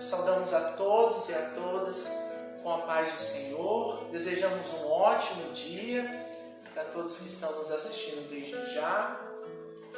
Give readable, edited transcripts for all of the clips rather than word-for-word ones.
Saudamos a todos e a todas com a paz do Senhor. Desejamos um ótimo dia para todos que estão nos assistindo desde já.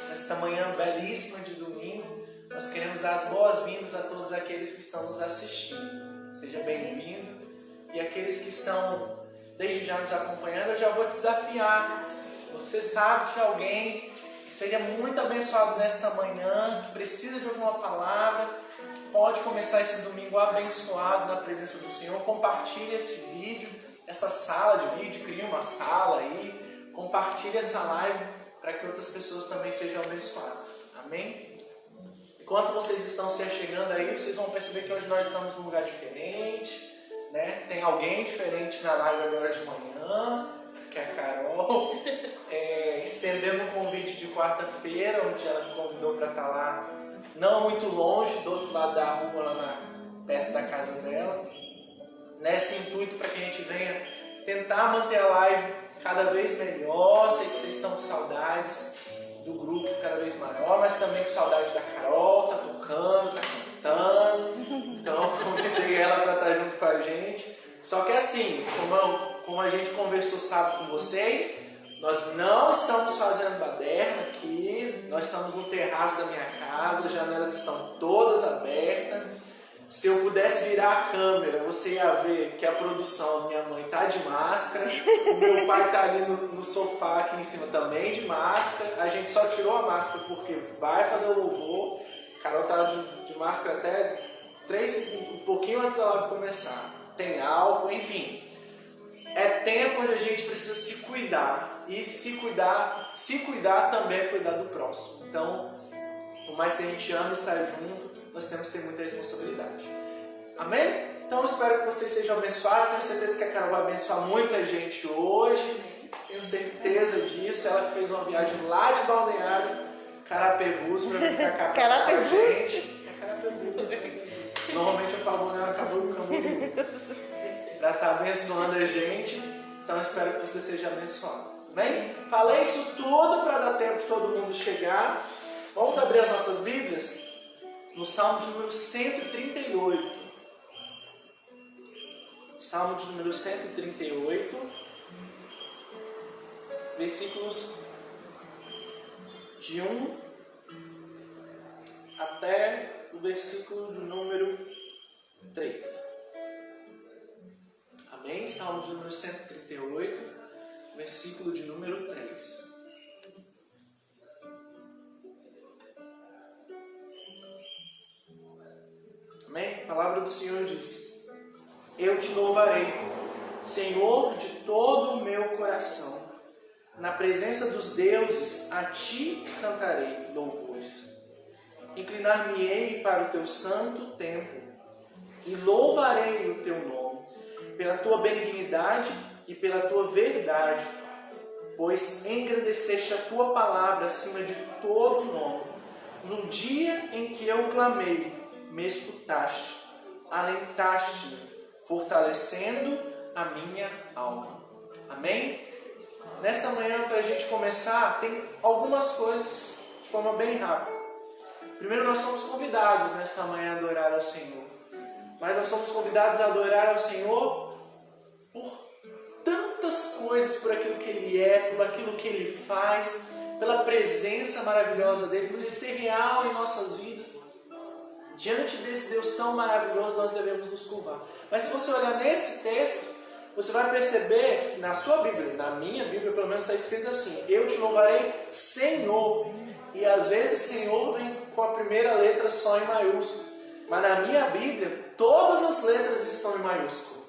Nesta manhã belíssima de domingo, nós queremos dar as boas-vindas a todos aqueles que estão nos assistindo. Seja bem-vindo. E aqueles que estão desde já nos acompanhando, eu já vou desafiar. Se você sabe de alguém que seja muito abençoado nesta manhã, que precisa de alguma palavra, pode começar esse domingo abençoado na presença do Senhor, compartilhe esse vídeo, essa sala de vídeo, crie uma sala aí, compartilhe essa live para que outras pessoas também sejam abençoadas. Amém? Enquanto vocês estão se achegando aí, vocês vão perceber que hoje nós estamos num lugar diferente, né? Tem alguém diferente na live agora de manhã, que é a Carol, estendendo um convite de quarta-feira, onde ela me convidou para estar lá, não muito longe, do outro lado da rua, lá perto da casa dela, nesse intuito para que a gente venha tentar manter a live cada vez melhor. Sei que vocês estão com saudades do grupo cada vez maior, mas também com saudade da Carol, tá tocando, tá cantando, então eu convidei ela para estar junto com a gente. Só que assim, como a gente conversou sábado com vocês, nós não estamos fazendo baderna aqui, nós estamos no terraço da minha casa, as janelas estão todas abertas. Se eu pudesse virar a câmera, você ia ver que a produção da minha mãe está de máscara, o meu pai está ali no sofá aqui em cima também de máscara. A gente só tirou a máscara porque vai fazer o louvor. A Carol está de máscara até 3 segundos, um pouquinho antes da live começar. Tem álcool, enfim. É tempo onde a gente precisa se cuidar. E se cuidar também é cuidar do próximo. Então, por mais que a gente ame estar junto, nós temos que ter muita responsabilidade. Amém? Então eu espero que vocês sejam abençoados. Tenho certeza que a Carol vai abençoar muita gente hoje. Tenho certeza disso. Ela que fez uma viagem lá de Balneário Carapebus para vir pra cá com a gente. É Carapebus. Normalmente eu falo Balneário Camboriú. Para estar abençoando a gente. Então eu espero que você seja abençoado. Amém? Falei isso tudo para dar tempo de todo mundo chegar. Vamos abrir as nossas Bíblias no Salmo de número 138. Salmo de número 138, versículos de 1 até o versículo de número 3. Amém? Salmo de número 138, versículo de número 3. Amém? A palavra do Senhor diz: Eu te louvarei, Senhor, de todo o meu coração. Na presença dos deuses, a ti cantarei louvores. Inclinar-me-ei para o teu santo templo e louvarei o teu nome, pela tua benignidade e pela tua verdade, pois engrandeceste a tua palavra acima de todo nome. No dia em que eu clamei, me escutaste, alentaste-me, fortalecendo a minha alma. Amém? Nesta manhã, para a gente começar, tem algumas coisas de forma bem rápida. Primeiro, nós somos convidados nesta manhã a adorar ao Senhor. Mas nós somos convidados a adorar ao Senhor por tantas coisas, por aquilo que Ele é, por aquilo que Ele faz, pela presença maravilhosa dEle, por Ele ser real em nossas vidas. Diante desse Deus tão maravilhoso, nós devemos nos curvar. Mas se você olhar nesse texto, você vai perceber, na sua Bíblia, na minha Bíblia pelo menos está escrito assim: Eu te louvarei, Senhor. E às vezes Senhor vem com a primeira letra só em maiúsculo. Mas na minha Bíblia, todas as letras estão em maiúsculo.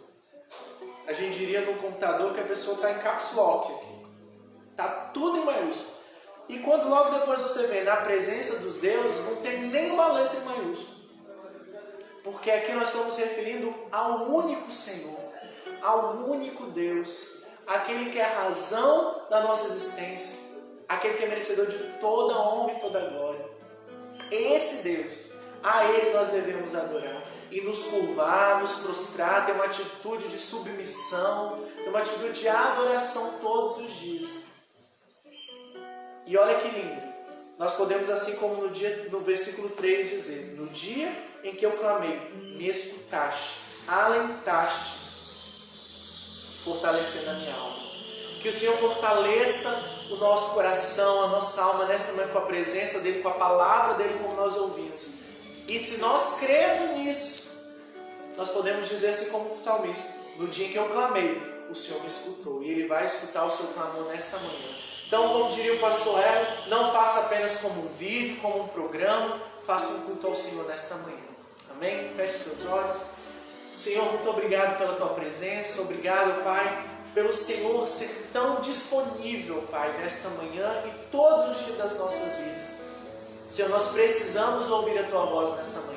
A gente diria no computador que a pessoa está em caps lock aqui. Está tudo em maiúsculo. E quando logo depois você vê na presença dos deuses, não tem nenhuma letra em maiúsculo. Porque aqui nós estamos referindo ao único Senhor, ao único Deus, aquele que é a razão da nossa existência, aquele que é merecedor de toda a honra e toda a glória. Esse Deus, a Ele nós devemos adorar e nos curvar, nos prostrar, ter uma atitude de submissão, ter uma atitude de adoração todos os dias. E olha que lindo, nós podemos, assim como no versículo 3 dizer: no dia em que eu clamei, me escutaste, alentaste, fortalecendo a minha alma. Que o Senhor fortaleça o nosso coração, a nossa alma nesta manhã com a presença dEle, com a palavra dEle, como nós ouvimos. E se nós crermos nisso, nós podemos dizer assim como o salmista: no dia em que eu clamei, o Senhor me escutou. E Ele vai escutar o seu clamor nesta manhã. Então, como diria o pastor Hélio, não faça apenas como um vídeo, como um programa, faça um culto ao Senhor nesta manhã. Amém? Feche seus olhos. Senhor, muito obrigado pela Tua presença. Obrigado, Pai, pelo Senhor ser tão disponível, Pai, nesta manhã e todos os dias das nossas vidas. Senhor, nós precisamos ouvir a Tua voz nesta manhã.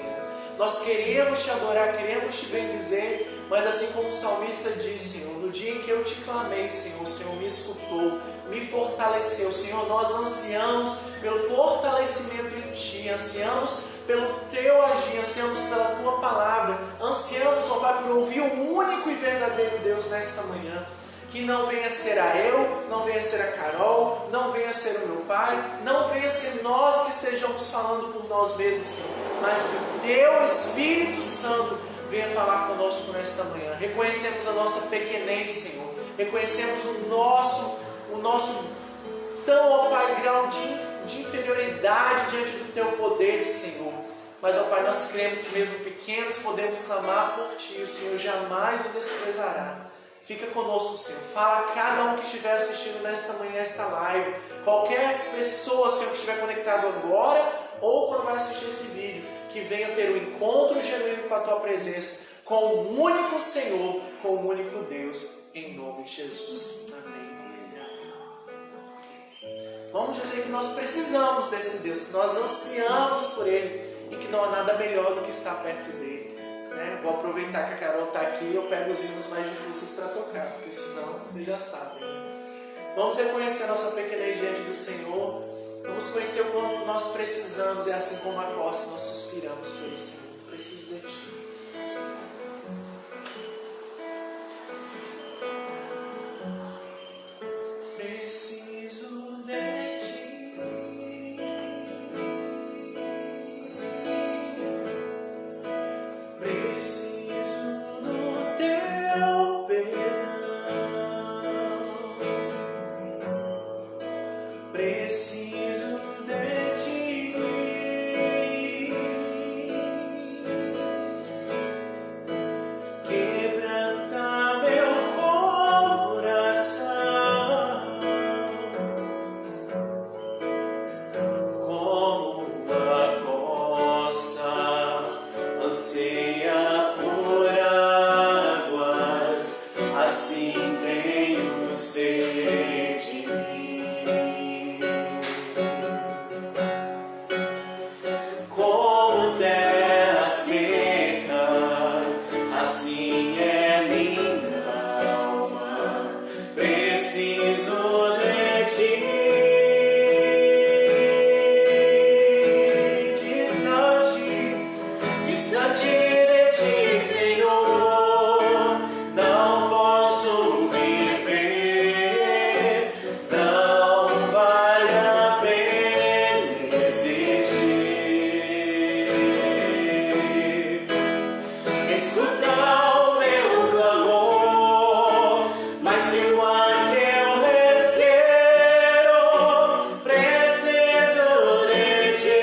Nós queremos Te adorar, queremos Te bendizer, mas assim como o salmista disse, Senhor, no dia em que eu Te clamei, Senhor, o Senhor me escutou, me fortaleceu. Senhor, nós ansiamos pelo fortalecimento em Ti, ansiamos pelo Teu agir, ansiamos pela Tua palavra, ansiamos, ó Pai, por ouvir o único e verdadeiro Deus nesta manhã. Que não venha ser a eu, não venha ser a Carol, não venha ser o meu pai, não venha ser nós que estejamos falando por nós mesmos, Senhor, mas que o Teu Espírito Santo venha falar conosco nesta manhã. Reconhecemos a nossa pequenez, Senhor, reconhecemos o nosso tão, ó Pai, grau de inferioridade diante do Teu poder, Senhor. Mas, ó Pai, nós cremos que mesmo pequenos podemos clamar por Ti, o Senhor jamais nos desprezará. Fica conosco, Senhor. Fala a cada um que estiver assistindo nesta manhã, esta live. Qualquer pessoa, Senhor, que estiver conectado agora ou quando vai assistir esse vídeo, que venha ter um encontro genuíno com a Tua presença, com o único Senhor, com o único Deus, em nome de Jesus. Amém. Vamos dizer que nós precisamos desse Deus, que nós ansiamos por Ele e que não há nada melhor do que estar perto dEle. Vou aproveitar que a Carol está aqui e eu pego os hinos mais difíceis para tocar, porque senão vocês já sabem. Vamos reconhecer a nossa pequenez diante do Senhor. Vamos conhecer o quanto nós precisamos. É assim como a Costa, nós suspiramos pelo Senhor. Preciso de Ti. Preciso de Ti. Preciso do Teu perdão. Preciso de Ti. Quebranta meu coração. Como a costa anseia por águas, assim tenho sede. Como terra seca, assim é minha alma. Preciso de Ti. Distante de Ti, Senhor, não posso viver, não vale a pena existir. Escuta o meu clamor, mais que o ar que eu respiro, preciso de Ti.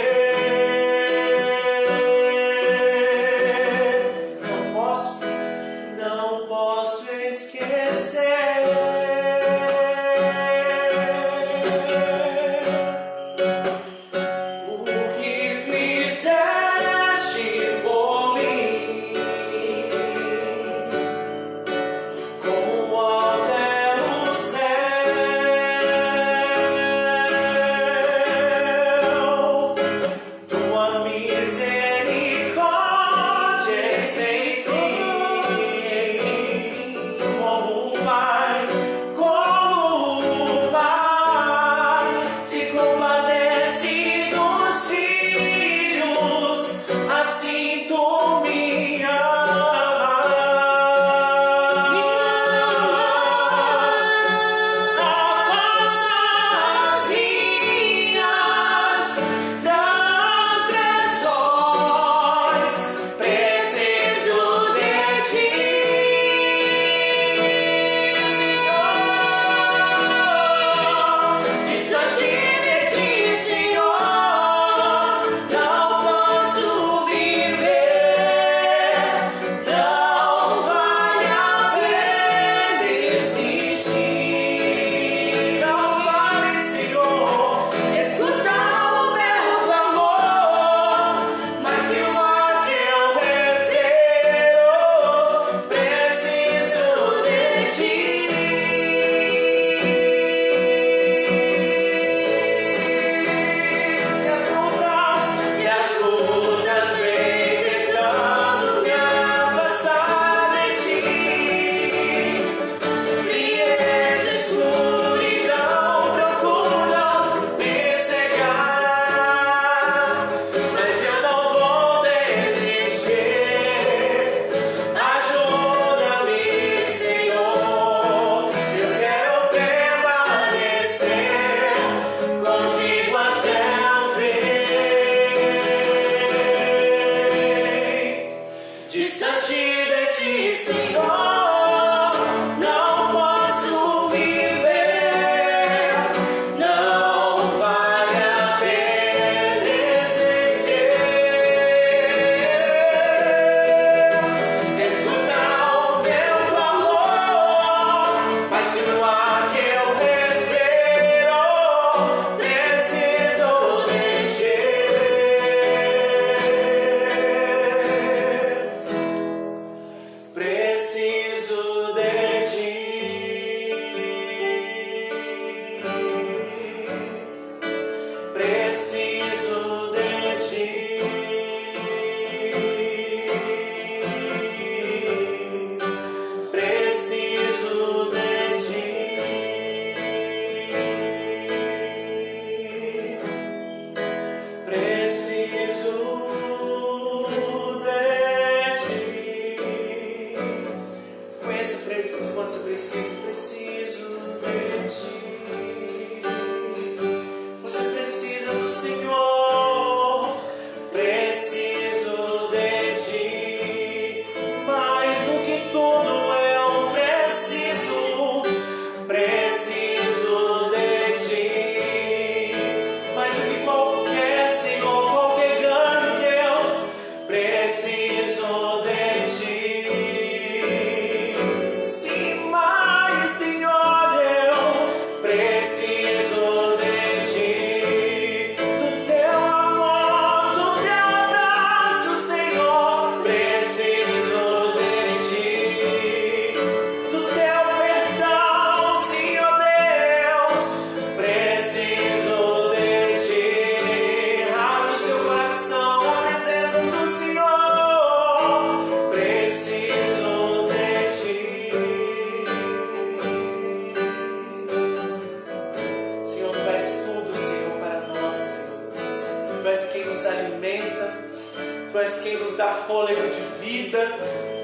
Tu és quem nos dá fôlego de vida,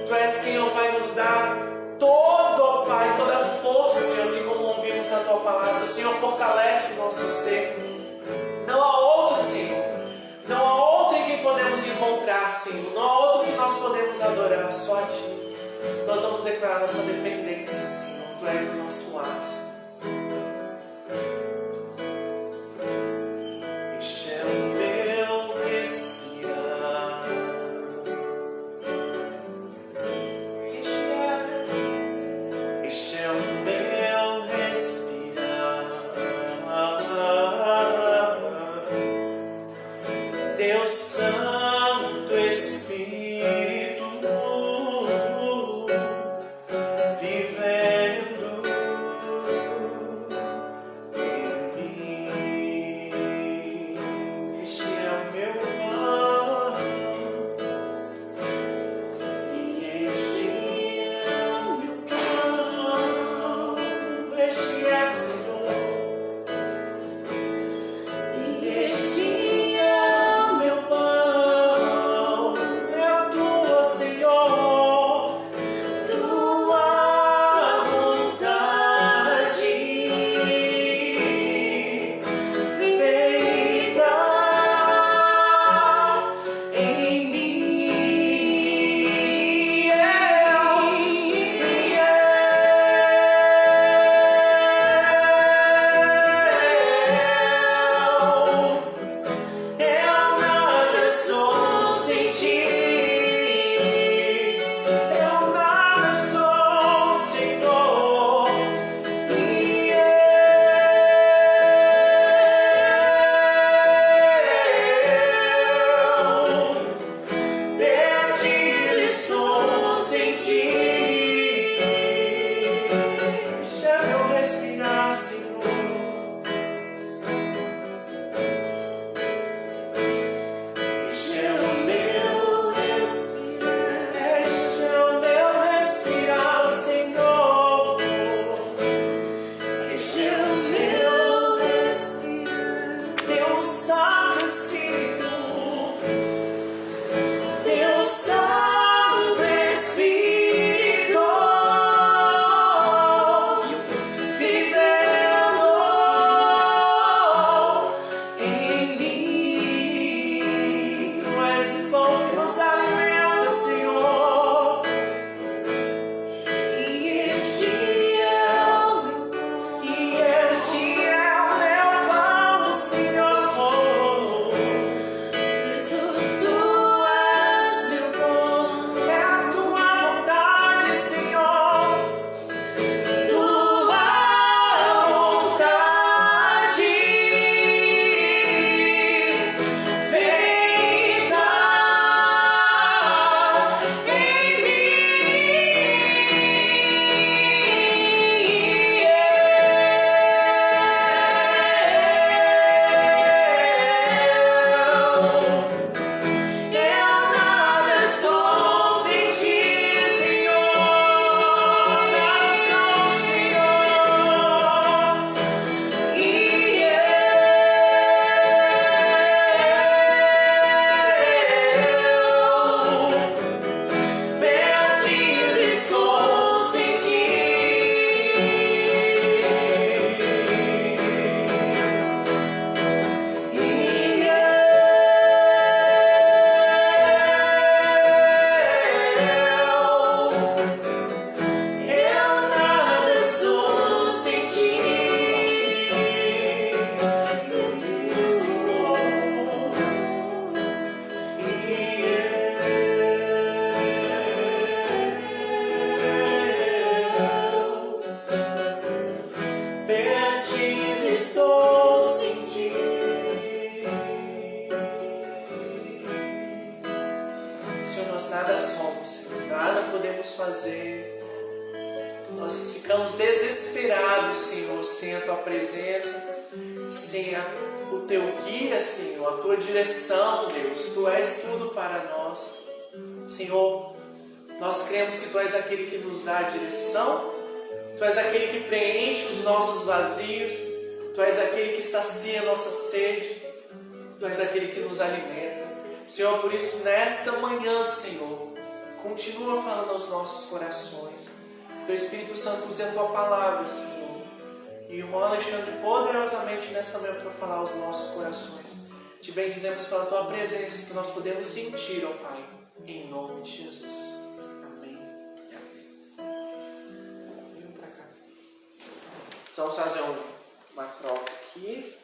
Tu és quem, ó Pai, nos dá todo, ó Pai, toda a força, Senhor, assim como ouvimos na Tua palavra. O Senhor fortalece o nosso ser. Não há outro, Senhor. Não há outro em quem podemos encontrar, Senhor. Não há outro que nós podemos adorar, só a Ti. Nós vamos declarar nossa dependência, Senhor. Tu és o nosso ar, Senhor. Senhor, nós nada somos, Senhor, nada podemos fazer. Nós ficamos desesperados, Senhor, sem a Tua presença, sem o Teu guia, Senhor, a Tua direção, Deus. Tu és tudo para nós. Senhor, nós cremos que Tu és aquele que nos dá a direção, Tu és aquele que preenche os nossos vazios, Tu és aquele que sacia a nossa sede, Tu és aquele que nos alimenta. Senhor, por isso, nesta manhã, Senhor, continua falando aos nossos corações. Que Teu Espírito Santo use a Tua palavra, Senhor. E o irmão Alexandre poderosamente nesta manhã para falar aos nossos corações. Te bendizemos pela Tua presença, que nós podemos sentir, ó Pai, em nome de Jesus. Amém. Vem para cá. Vamos fazer uma troca aqui.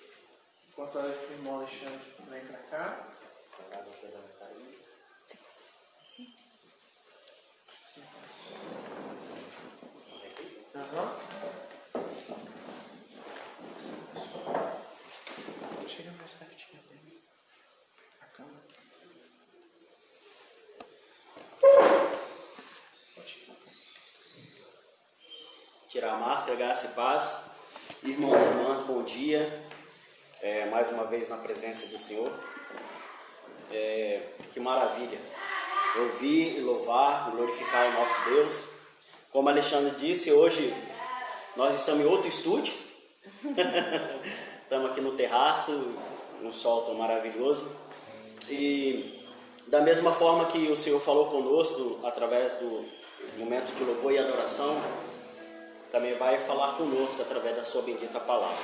Enquanto o irmão Alexandre vem para cá. Aham. Chega mais pertinho dele. A câmera. Tirar a máscara, graça e paz. Irmãos e irmãs, bom dia. Mais uma vez na presença do Senhor. Que maravilha. Ouvir, louvar, glorificar o nosso Deus. Como Alexandre disse, hoje nós estamos em outro estúdio. Estamos aqui no terraço, um sol tão maravilhoso. E da mesma forma que o Senhor falou conosco através do momento de louvor e adoração, também vai falar conosco através da sua bendita palavra.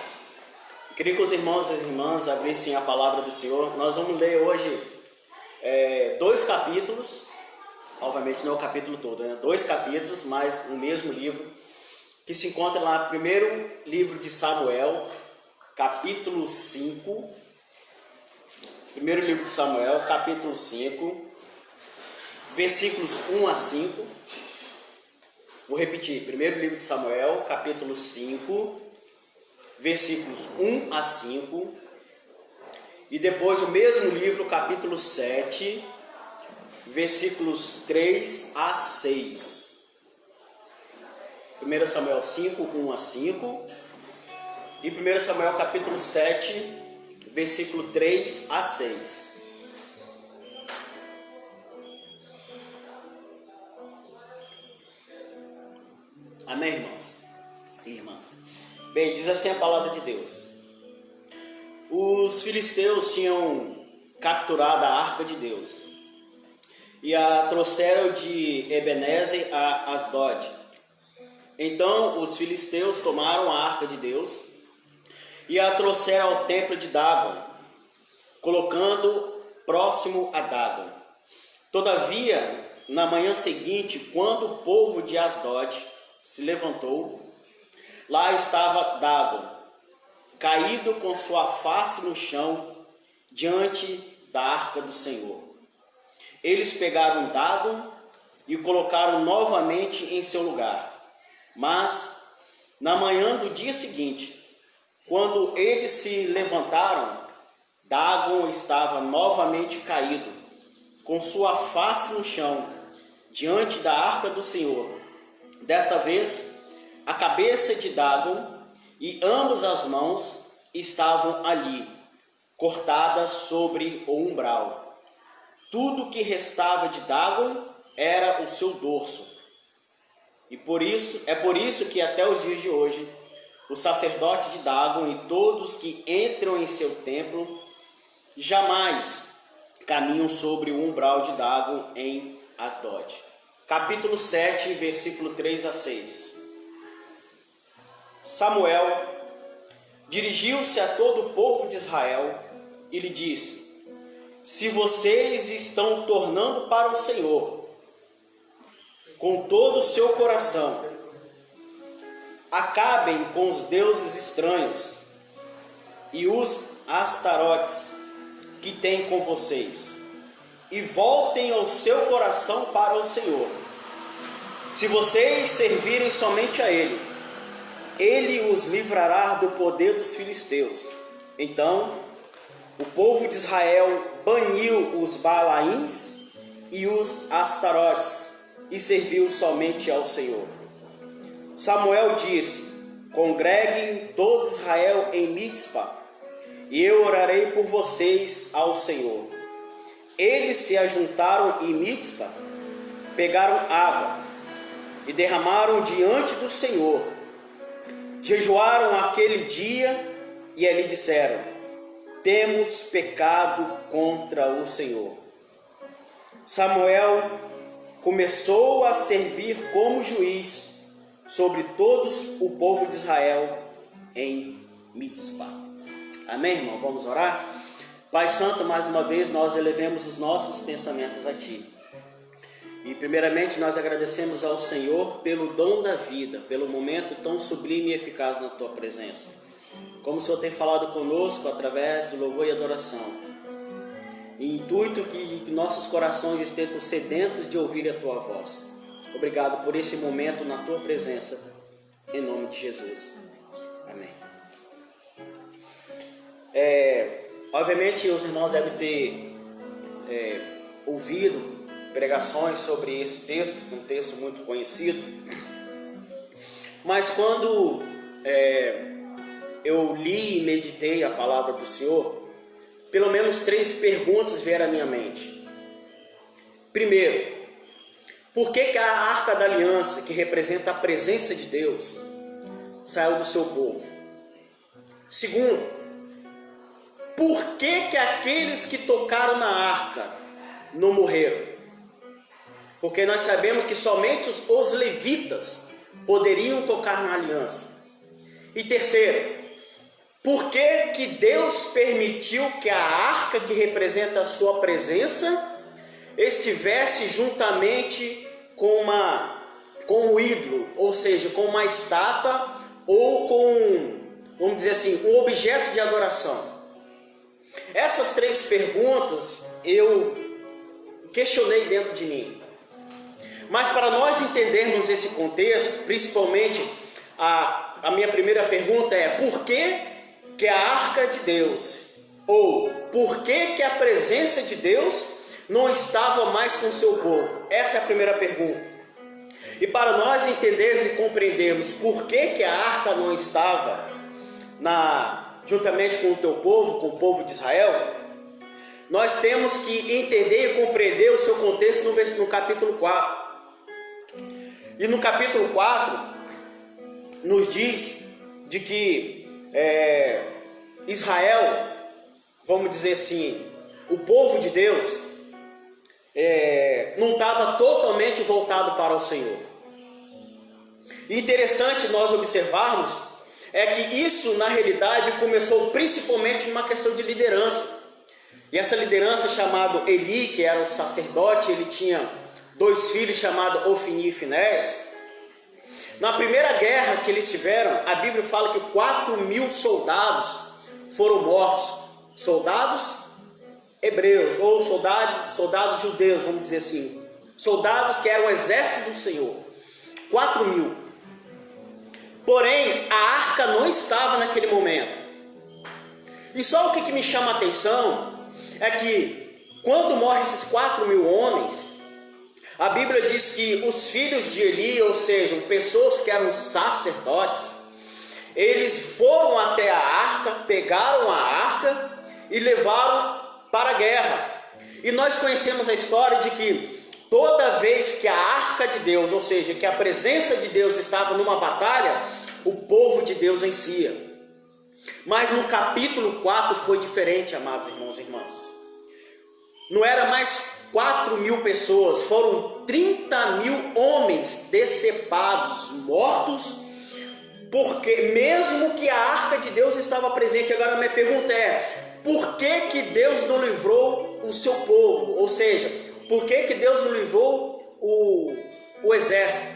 Eu queria que os irmãos e as irmãs abrissem a palavra do Senhor. Nós vamos ler hoje 2 capítulos, obviamente não é o capítulo todo, né? 2 capítulos, mas no mesmo livro, que se encontra lá no primeiro livro de Samuel, capítulo 5. Primeiro livro de Samuel, capítulo 5, versículos 1 a 5. Vou repetir, primeiro livro de Samuel, capítulo 5, versículos 1 a 5. E depois o mesmo livro, capítulo 7, versículos 3 a 6. 1 Samuel 5, 1 a 5. E 1 Samuel capítulo 7, versículo 3 a 6. Amém, irmãos e irmãs? Bem, diz assim a palavra de Deus. Os filisteus tinham capturado a arca de Deus e a trouxeram de Ebenezer a Asdod. Então os filisteus tomaram a arca de Deus e a trouxeram ao templo de Dagon, colocando próximo a Dagon. Todavia, na manhã seguinte, quando o povo de Asdod se levantou, lá estava Dagon, caído com sua face no chão, diante da arca do Senhor. Eles pegaram Dagon e o colocaram novamente em seu lugar. Mas, na manhã do dia seguinte, quando eles se levantaram, Dagon estava novamente caído, com sua face no chão, diante da arca do Senhor. Desta vez, a cabeça de Dagon e ambas as mãos estavam ali, cortadas sobre o umbral. Tudo que restava de Dagon era o seu dorso. E por isso que até os dias de hoje, o sacerdote de Dagon e todos que entram em seu templo jamais caminham sobre o umbral de Dagon em Asdod. Capítulo 7, versículo 3 a 6. Samuel dirigiu-se a todo o povo de Israel e lhe disse: se vocês estão tornando para o Senhor com todo o seu coração, acabem com os deuses estranhos e os astarotes que têm com vocês, e voltem o seu coração para o Senhor. Se vocês servirem somente a Ele, Ele os livrará do poder dos filisteus. Então, o povo de Israel baniu os Baalaíns e os Astarotes, e serviu somente ao Senhor. Samuel disse: congreguem todo Israel em Mizpá, e eu orarei por vocês ao Senhor. Eles se ajuntaram em Mizpá, pegaram água e derramaram diante do Senhor. Jejuaram aquele dia e ali disseram: temos pecado contra o Senhor. Samuel começou a servir como juiz sobre todos o povo de Israel em Mizpá. Amém, irmão? Vamos orar? Pai Santo, mais uma vez nós elevemos os nossos pensamentos a Ti. E primeiramente nós agradecemos ao Senhor pelo dom da vida, pelo momento tão sublime e eficaz na Tua presença. Como o Senhor tem falado conosco através do louvor e adoração. Intuito que nossos corações estejam sedentos de ouvir a Tua voz. Obrigado por esse momento na Tua presença, em nome de Jesus. Amém. Obviamente os irmãos devem ter ouvido pregações sobre esse texto, um texto muito conhecido. Mas quando eu li e meditei a palavra do Senhor, pelo menos 3 perguntas vieram à minha mente. Primeiro, por que a Arca da Aliança, que representa a presença de Deus, saiu do seu povo? Segundo, por que aqueles que tocaram na arca não morreram? Porque nós sabemos que somente os levitas poderiam tocar na aliança. E terceiro, por que Deus permitiu que a arca, que representa a sua presença, estivesse juntamente com o ídolo, ou seja, com uma estátua ou com, vamos dizer assim, um objeto de adoração? Essas 3 perguntas eu questionei dentro de mim. Mas para nós entendermos esse contexto, principalmente a minha primeira pergunta é: por que a arca de Deus, ou por que a presença de Deus não estava mais com o seu povo? Essa é a primeira pergunta. E para nós entendermos e compreendermos por que a arca não estava juntamente com o teu povo, com o povo de Israel, nós temos que entender e compreender o seu contexto no capítulo 4. E no capítulo 4 nos diz de que Israel, vamos dizer assim, o povo de Deus não estava totalmente voltado para o Senhor. E interessante nós observarmos é que isso na realidade começou principalmente numa questão de liderança. E essa liderança chamada Eli, que era o sacerdote, ele tinha 2 filhos chamados Ofni e Finéias. Na primeira guerra que eles tiveram, a Bíblia fala que 4.000 soldados foram mortos. Soldados hebreus, ou soldados judeus, vamos dizer assim. Soldados que eram o exército do Senhor. 4.000. Porém, a arca não estava naquele momento. E só o que me chama a atenção é que quando morrem esses 4.000 homens, a Bíblia diz que os filhos de Eli, ou seja, pessoas que eram sacerdotes, eles foram até a arca, pegaram a arca e levaram para a guerra. E nós conhecemos a história de que toda vez que a arca de Deus, ou seja, que a presença de Deus estava numa batalha, o povo de Deus vencia. Mas no capítulo 4 foi diferente, amados irmãos e irmãs. Não era mais 4.000 pessoas, foram 30.000 homens decepados, mortos, porque mesmo que a arca de Deus estava presente. Agora a minha pergunta é: por que Deus não livrou o seu povo? Ou seja, por que Deus não livrou o exército,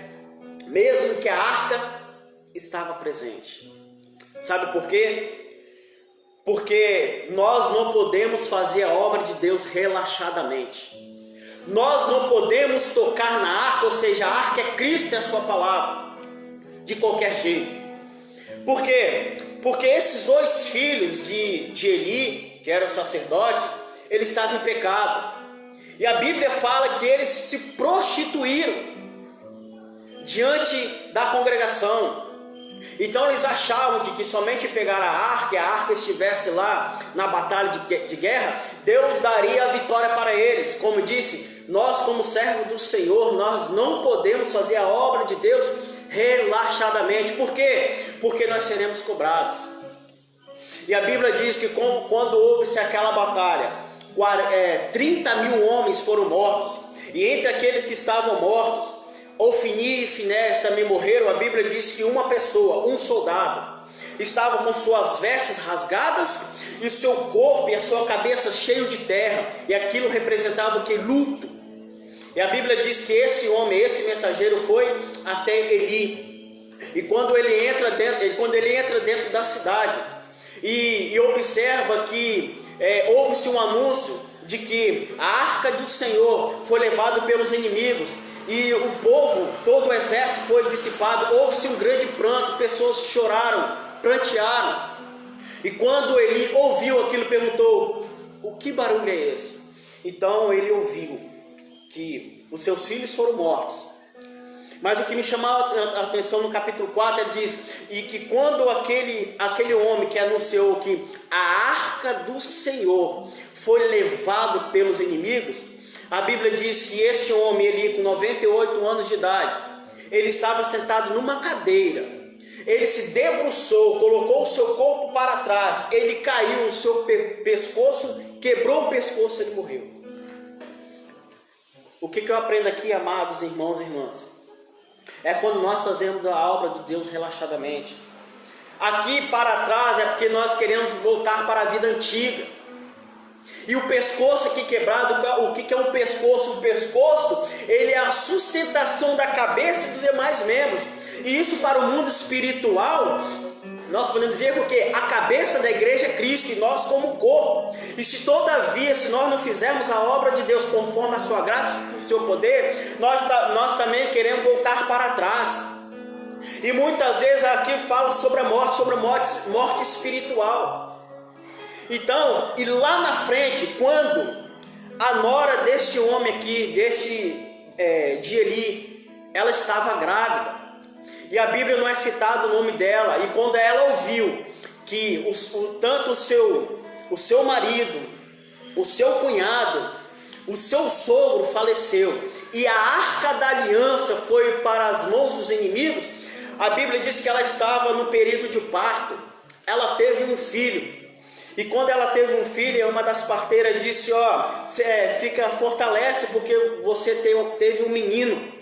mesmo que a arca estava presente? Sabe por quê? Porque nós não podemos fazer a obra de Deus relaxadamente. Nós não podemos tocar na arca, ou seja, a arca é Cristo, é a sua palavra, de qualquer jeito. Por quê? Porque esses 2 filhos de Eli, que era o sacerdote, eles estavam em pecado. E a Bíblia fala que eles se prostituíram diante da congregação. Então eles achavam de que somente pegar a arca, e a arca estivesse lá na batalha de guerra, Deus daria a vitória para eles. Como disse, nós como servos do Senhor, nós não podemos fazer a obra de Deus relaxadamente. Por quê? Porque nós seremos cobrados. E a Bíblia diz que quando houve-se aquela batalha, 30 mil homens foram mortos. E entre aqueles que estavam mortos, Ofni e Finés também morreram. A Bíblia diz que uma pessoa, um soldado, estava com suas vestes rasgadas e seu corpo e a sua cabeça cheio de terra. E aquilo representava o que? Luto. E a Bíblia diz que esse homem, esse mensageiro foi até Eli. E quando ele entra dentro da cidade e observa que houve-se um anúncio de que a arca do Senhor foi levada pelos inimigos, e o povo, todo o exército foi dissipado, houve-se um grande pranto, pessoas choraram, prantearam. E quando ele ouviu aquilo, perguntou: o que barulho é esse? Então ele ouviu que os seus filhos foram mortos. Mas o que me chamava a atenção no capítulo 4, ele diz: e que quando aquele homem que anunciou que a arca do Senhor foi levado pelos inimigos, a Bíblia diz que este homem, ele com 98 anos de idade, ele estava sentado numa cadeira, ele se debruçou, colocou o seu corpo para trás, ele caiu, o seu pescoço, quebrou o pescoço, ele morreu. O que eu aprendo aqui, amados irmãos e irmãs? É quando nós fazemos a obra de Deus relaxadamente. Aqui para trás é porque nós queremos voltar para a vida antiga. E o pescoço aqui quebrado, o que é um pescoço? O pescoço, ele é a sustentação da cabeça e dos demais membros. E isso para o mundo espiritual, nós podemos dizer que o quê? A cabeça da igreja é Cristo e nós como corpo. E se todavia, se nós não fizermos a obra de Deus conforme a sua graça e o seu poder, nós também queremos voltar para trás. E muitas vezes aqui fala sobre a morte espiritual. Então, e lá na frente, quando a nora deste homem aqui, de Eli, ela estava grávida, e a Bíblia não é citado o nome dela, e quando ela ouviu que tanto o seu marido, o seu cunhado, o seu sogro faleceu, e a arca da aliança foi para as mãos dos inimigos, a Bíblia diz que ela estava no período de parto, ela teve um filho. E quando ela teve um filho, uma das parteiras disse: fortalece porque você teve um menino.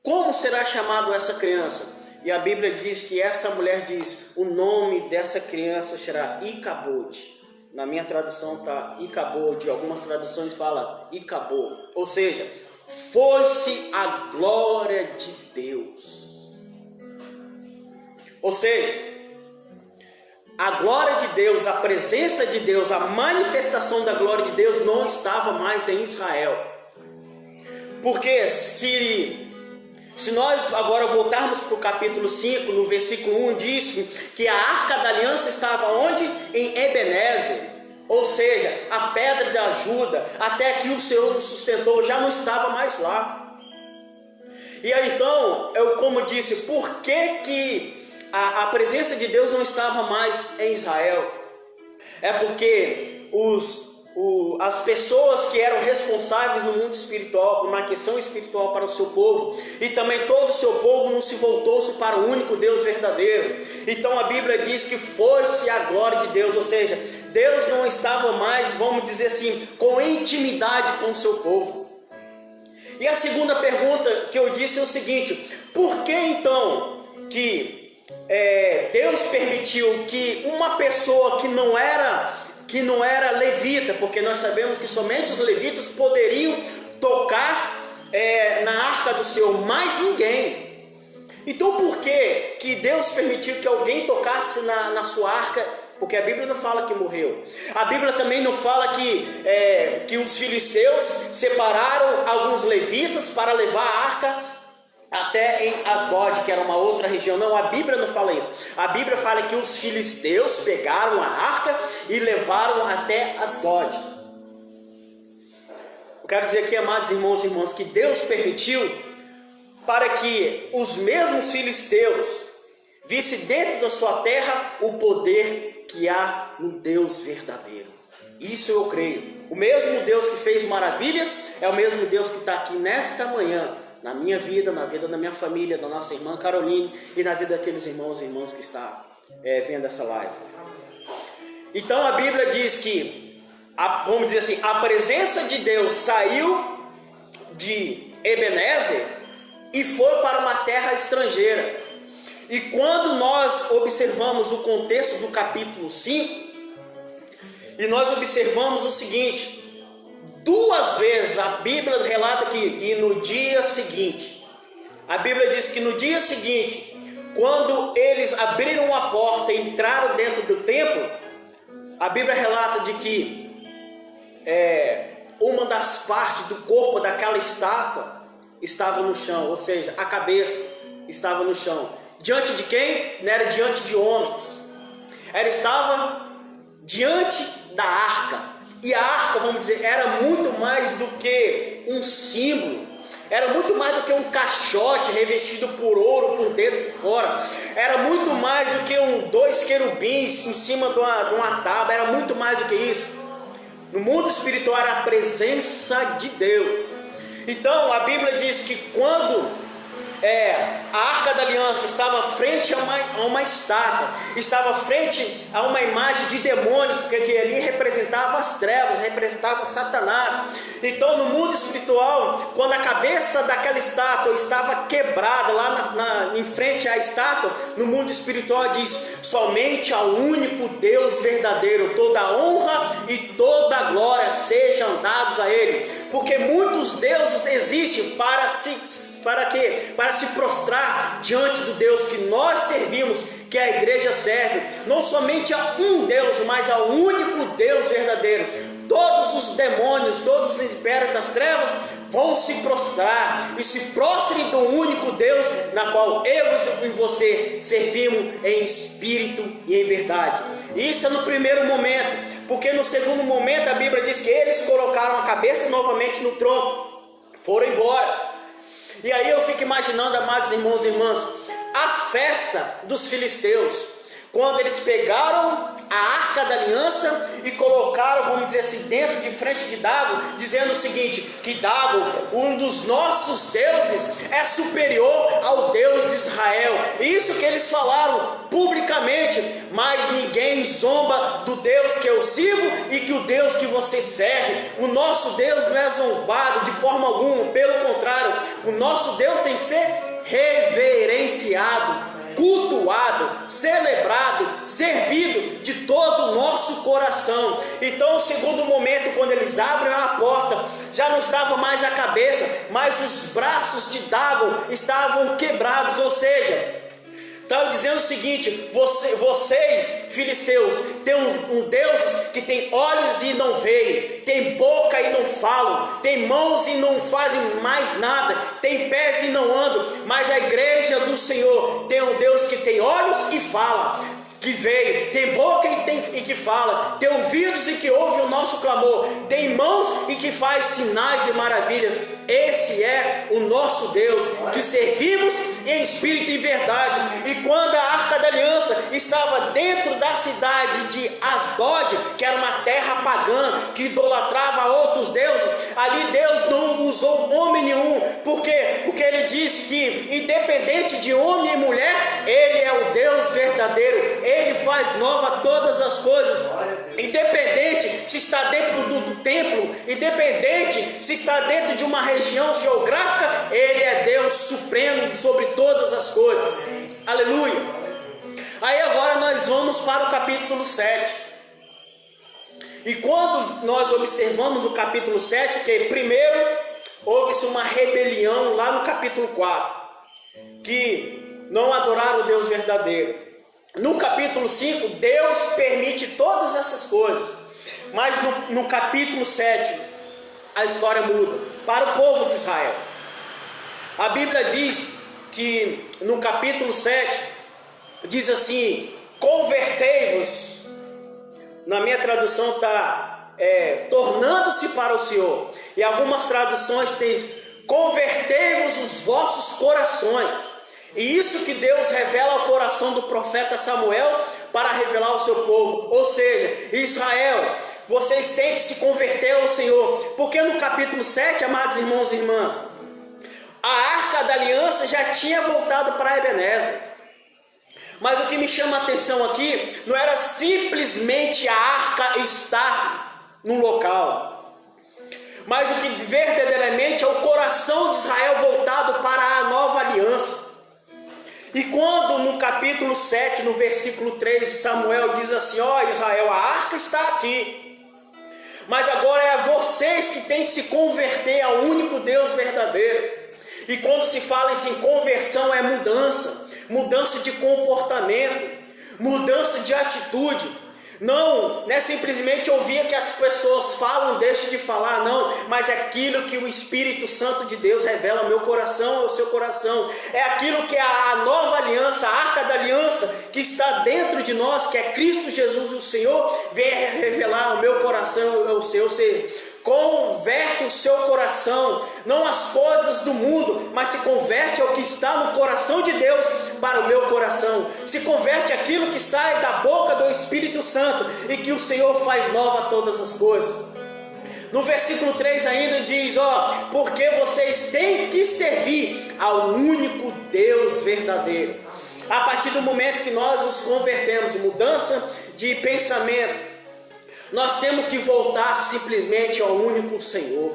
Como será chamado essa criança? E a Bíblia diz que essa mulher diz: o nome dessa criança será Icabode. Na minha tradução está Icabode, algumas traduções falam Icabô. Ou seja, foi-se a glória de Deus. Ou seja, a glória de Deus, a presença de Deus, a manifestação da glória de Deus não estava mais em Israel. Porque se nós agora voltarmos para o capítulo 5, no versículo 1, diz que a arca da aliança estava onde? Em Ebenezer. Ou seja, a pedra de ajuda, até que o Senhor nos sustentou, já não estava mais lá. E aí então, eu como disse, por que a presença de Deus não estava mais em Israel? É porque as pessoas que eram responsáveis no mundo espiritual, por uma questão espiritual para o seu povo, e também todo o seu povo não se voltou-se para o único Deus verdadeiro. Então a Bíblia diz que foi-se a glória de Deus, ou seja, Deus não estava mais, vamos dizer assim, com intimidade com o seu povo. E a segunda pergunta que eu disse é o seguinte: por que então que Deus permitiu que uma pessoa que não era levita, porque nós sabemos que somente os levitas poderiam tocar na arca do Senhor, mais ninguém. Então por que Deus permitiu que alguém tocasse na sua arca? Porque a Bíblia não fala que morreu. A Bíblia também não fala que os filisteus separaram alguns levitas para levar a arca até em Asdod, que era uma outra região. Não, a Bíblia não fala isso. A Bíblia fala que os filisteus pegaram a arca e levaram até Asdod. quero dizer aqui, amados irmãos e irmãs, que Deus permitiu para que os mesmos filisteus vissem dentro da sua terra o poder que há no Deus verdadeiro. Isso eu creio. O mesmo Deus que fez maravilhas é o mesmo Deus que está aqui nesta manhã, na minha vida, na vida da minha família, da nossa irmã Caroline e na vida daqueles irmãos e irmãs que estão vendo essa live. Então a Bíblia diz que, vamos dizer assim, a presença de Deus saiu de Ebenezer e foi para uma terra estrangeira. E quando nós observamos o contexto do capítulo 5, e nós observamos o seguinte: 2 vezes a Bíblia relata que, e no dia seguinte, a Bíblia diz que no dia seguinte, quando eles abriram a porta e entraram dentro do templo, a Bíblia relata de que uma das partes do corpo daquela estátua estava no chão, ou seja, a cabeça estava no chão. Diante de quem? Não era diante de homens. Ela estava diante da arca. E a arca, vamos dizer, era muito mais do que um símbolo. Era muito mais do que um caixote revestido por ouro por dentro e por fora. Era muito mais do que 2 querubins em cima de uma tábua. Era muito mais do que isso. No mundo espiritual era a presença de Deus. Então a Bíblia diz que quando a Arca da Aliança estava frente a uma estátua, estava frente a uma imagem de demônios, porque ali representava as trevas, representava Satanás. Então no mundo espiritual, quando a cabeça daquela estátua estava quebrada lá em frente à estátua, no mundo espiritual diz: somente ao único Deus verdadeiro toda honra e toda glória sejam dados a Ele, porque muitos deuses existem para quê? Para se prostrar diante do Deus que nós servimos, que a igreja serve, não somente a um Deus, mas ao único Deus verdadeiro. Todos os demônios, todos os impérios das trevas vão se prostrar e se prostrem do único Deus, na qual eu e você servimos em espírito e em verdade. Isso é no primeiro momento, porque no segundo momento a Bíblia diz que eles colocaram a cabeça novamente no tronco, foram embora. E aí eu fico imaginando, amados irmãos e irmãs, a festa dos filisteus, quando eles pegaram a Arca da Aliança e colocaram, vamos dizer assim, dentro de frente de Dago, dizendo o seguinte: que Dago, um dos nossos deuses, é superior ao Deus de Israel. Isso que eles falaram publicamente, mas ninguém zomba do Deus que eu sirvo e que o Deus que você serve. O nosso Deus não é zombado de forma alguma, pelo contrário, o nosso Deus tem que ser reverenciado, cultuado, celebrado, servido de todo o nosso coração. Então, o segundo momento, quando eles abrem a porta, já não estava mais a cabeça, mas os braços de Dago estavam quebrados, ou seja, estava dizendo o seguinte: vocês, filisteus, têm um Deus que tem olhos e não veem, tem boca e não falam, tem mãos e não fazem mais nada, tem pés e não andam, mas a igreja do Senhor tem um Deus que tem olhos e fala, que veio, tem boca e que fala, tem ouvidos e que ouve o nosso clamor, tem mãos e que faz sinais e maravilhas. Esse é o nosso Deus, que servimos em espírito e verdade. E quando a Arca da Aliança estava dentro da cidade de Asdod, que era uma terra pagã, que idolatrava outros deuses, ali Deus não usou homem nenhum. Por quê? Porque ele disse que, independente de homem e mulher, ele é o Deus verdadeiro, ele faz nova todas as coisas, independente se está dentro do templo, independente se está dentro de uma região geográfica, ele é Deus supremo sobre todas as coisas. Aleluia. Aí agora nós vamos para o capítulo 7. E quando nós observamos o capítulo 7, que primeiro houve-se uma rebelião lá no capítulo 4, que não adoraram o Deus verdadeiro. No capítulo 5, Deus permite todas essas coisas. Mas no capítulo 7, a história muda para o povo de Israel. A Bíblia diz que no capítulo 7, diz assim: convertei-vos. Na minha tradução está tornando-se para o Senhor. E algumas traduções têm convertei-vos os vossos corações. E isso que Deus revela ao coração do profeta Samuel para revelar ao seu povo. Ou seja, Israel, vocês têm que se converter ao Senhor. Porque no capítulo 7, amados irmãos e irmãs, a arca da aliança já tinha voltado para Ebenezer. Mas o que me chama a atenção aqui não era simplesmente a arca estar no local, mas o que verdadeiramente é o coração de Israel voltado para a nova aliança. E quando no capítulo 7, no versículo 3, Samuel diz assim: ó Israel, a arca está aqui, mas agora é vocês que têm que se converter ao único Deus verdadeiro. E quando se fala em conversão, é mudança de comportamento, mudança de atitude. Não é simplesmente ouvir que as pessoas falam, deixe de falar, não, mas é aquilo que o Espírito Santo de Deus revela ao meu coração, ao seu coração. É aquilo que a nova aliança, a arca da aliança que está dentro de nós, que é Cristo Jesus o Senhor, vem revelar ao meu coração, ao seu. Ou seja, converte o seu coração, não as coisas do mundo, mas se converte ao que está no coração de Deus para o meu coração. Se converte aquilo que sai da boca do Espírito Santo e que o Senhor faz nova todas as coisas. No versículo 3 ainda diz, porque vocês têm que servir ao único Deus verdadeiro. A partir do momento que nós nos convertemos, mudança de pensamento, nós temos que voltar simplesmente ao único Senhor,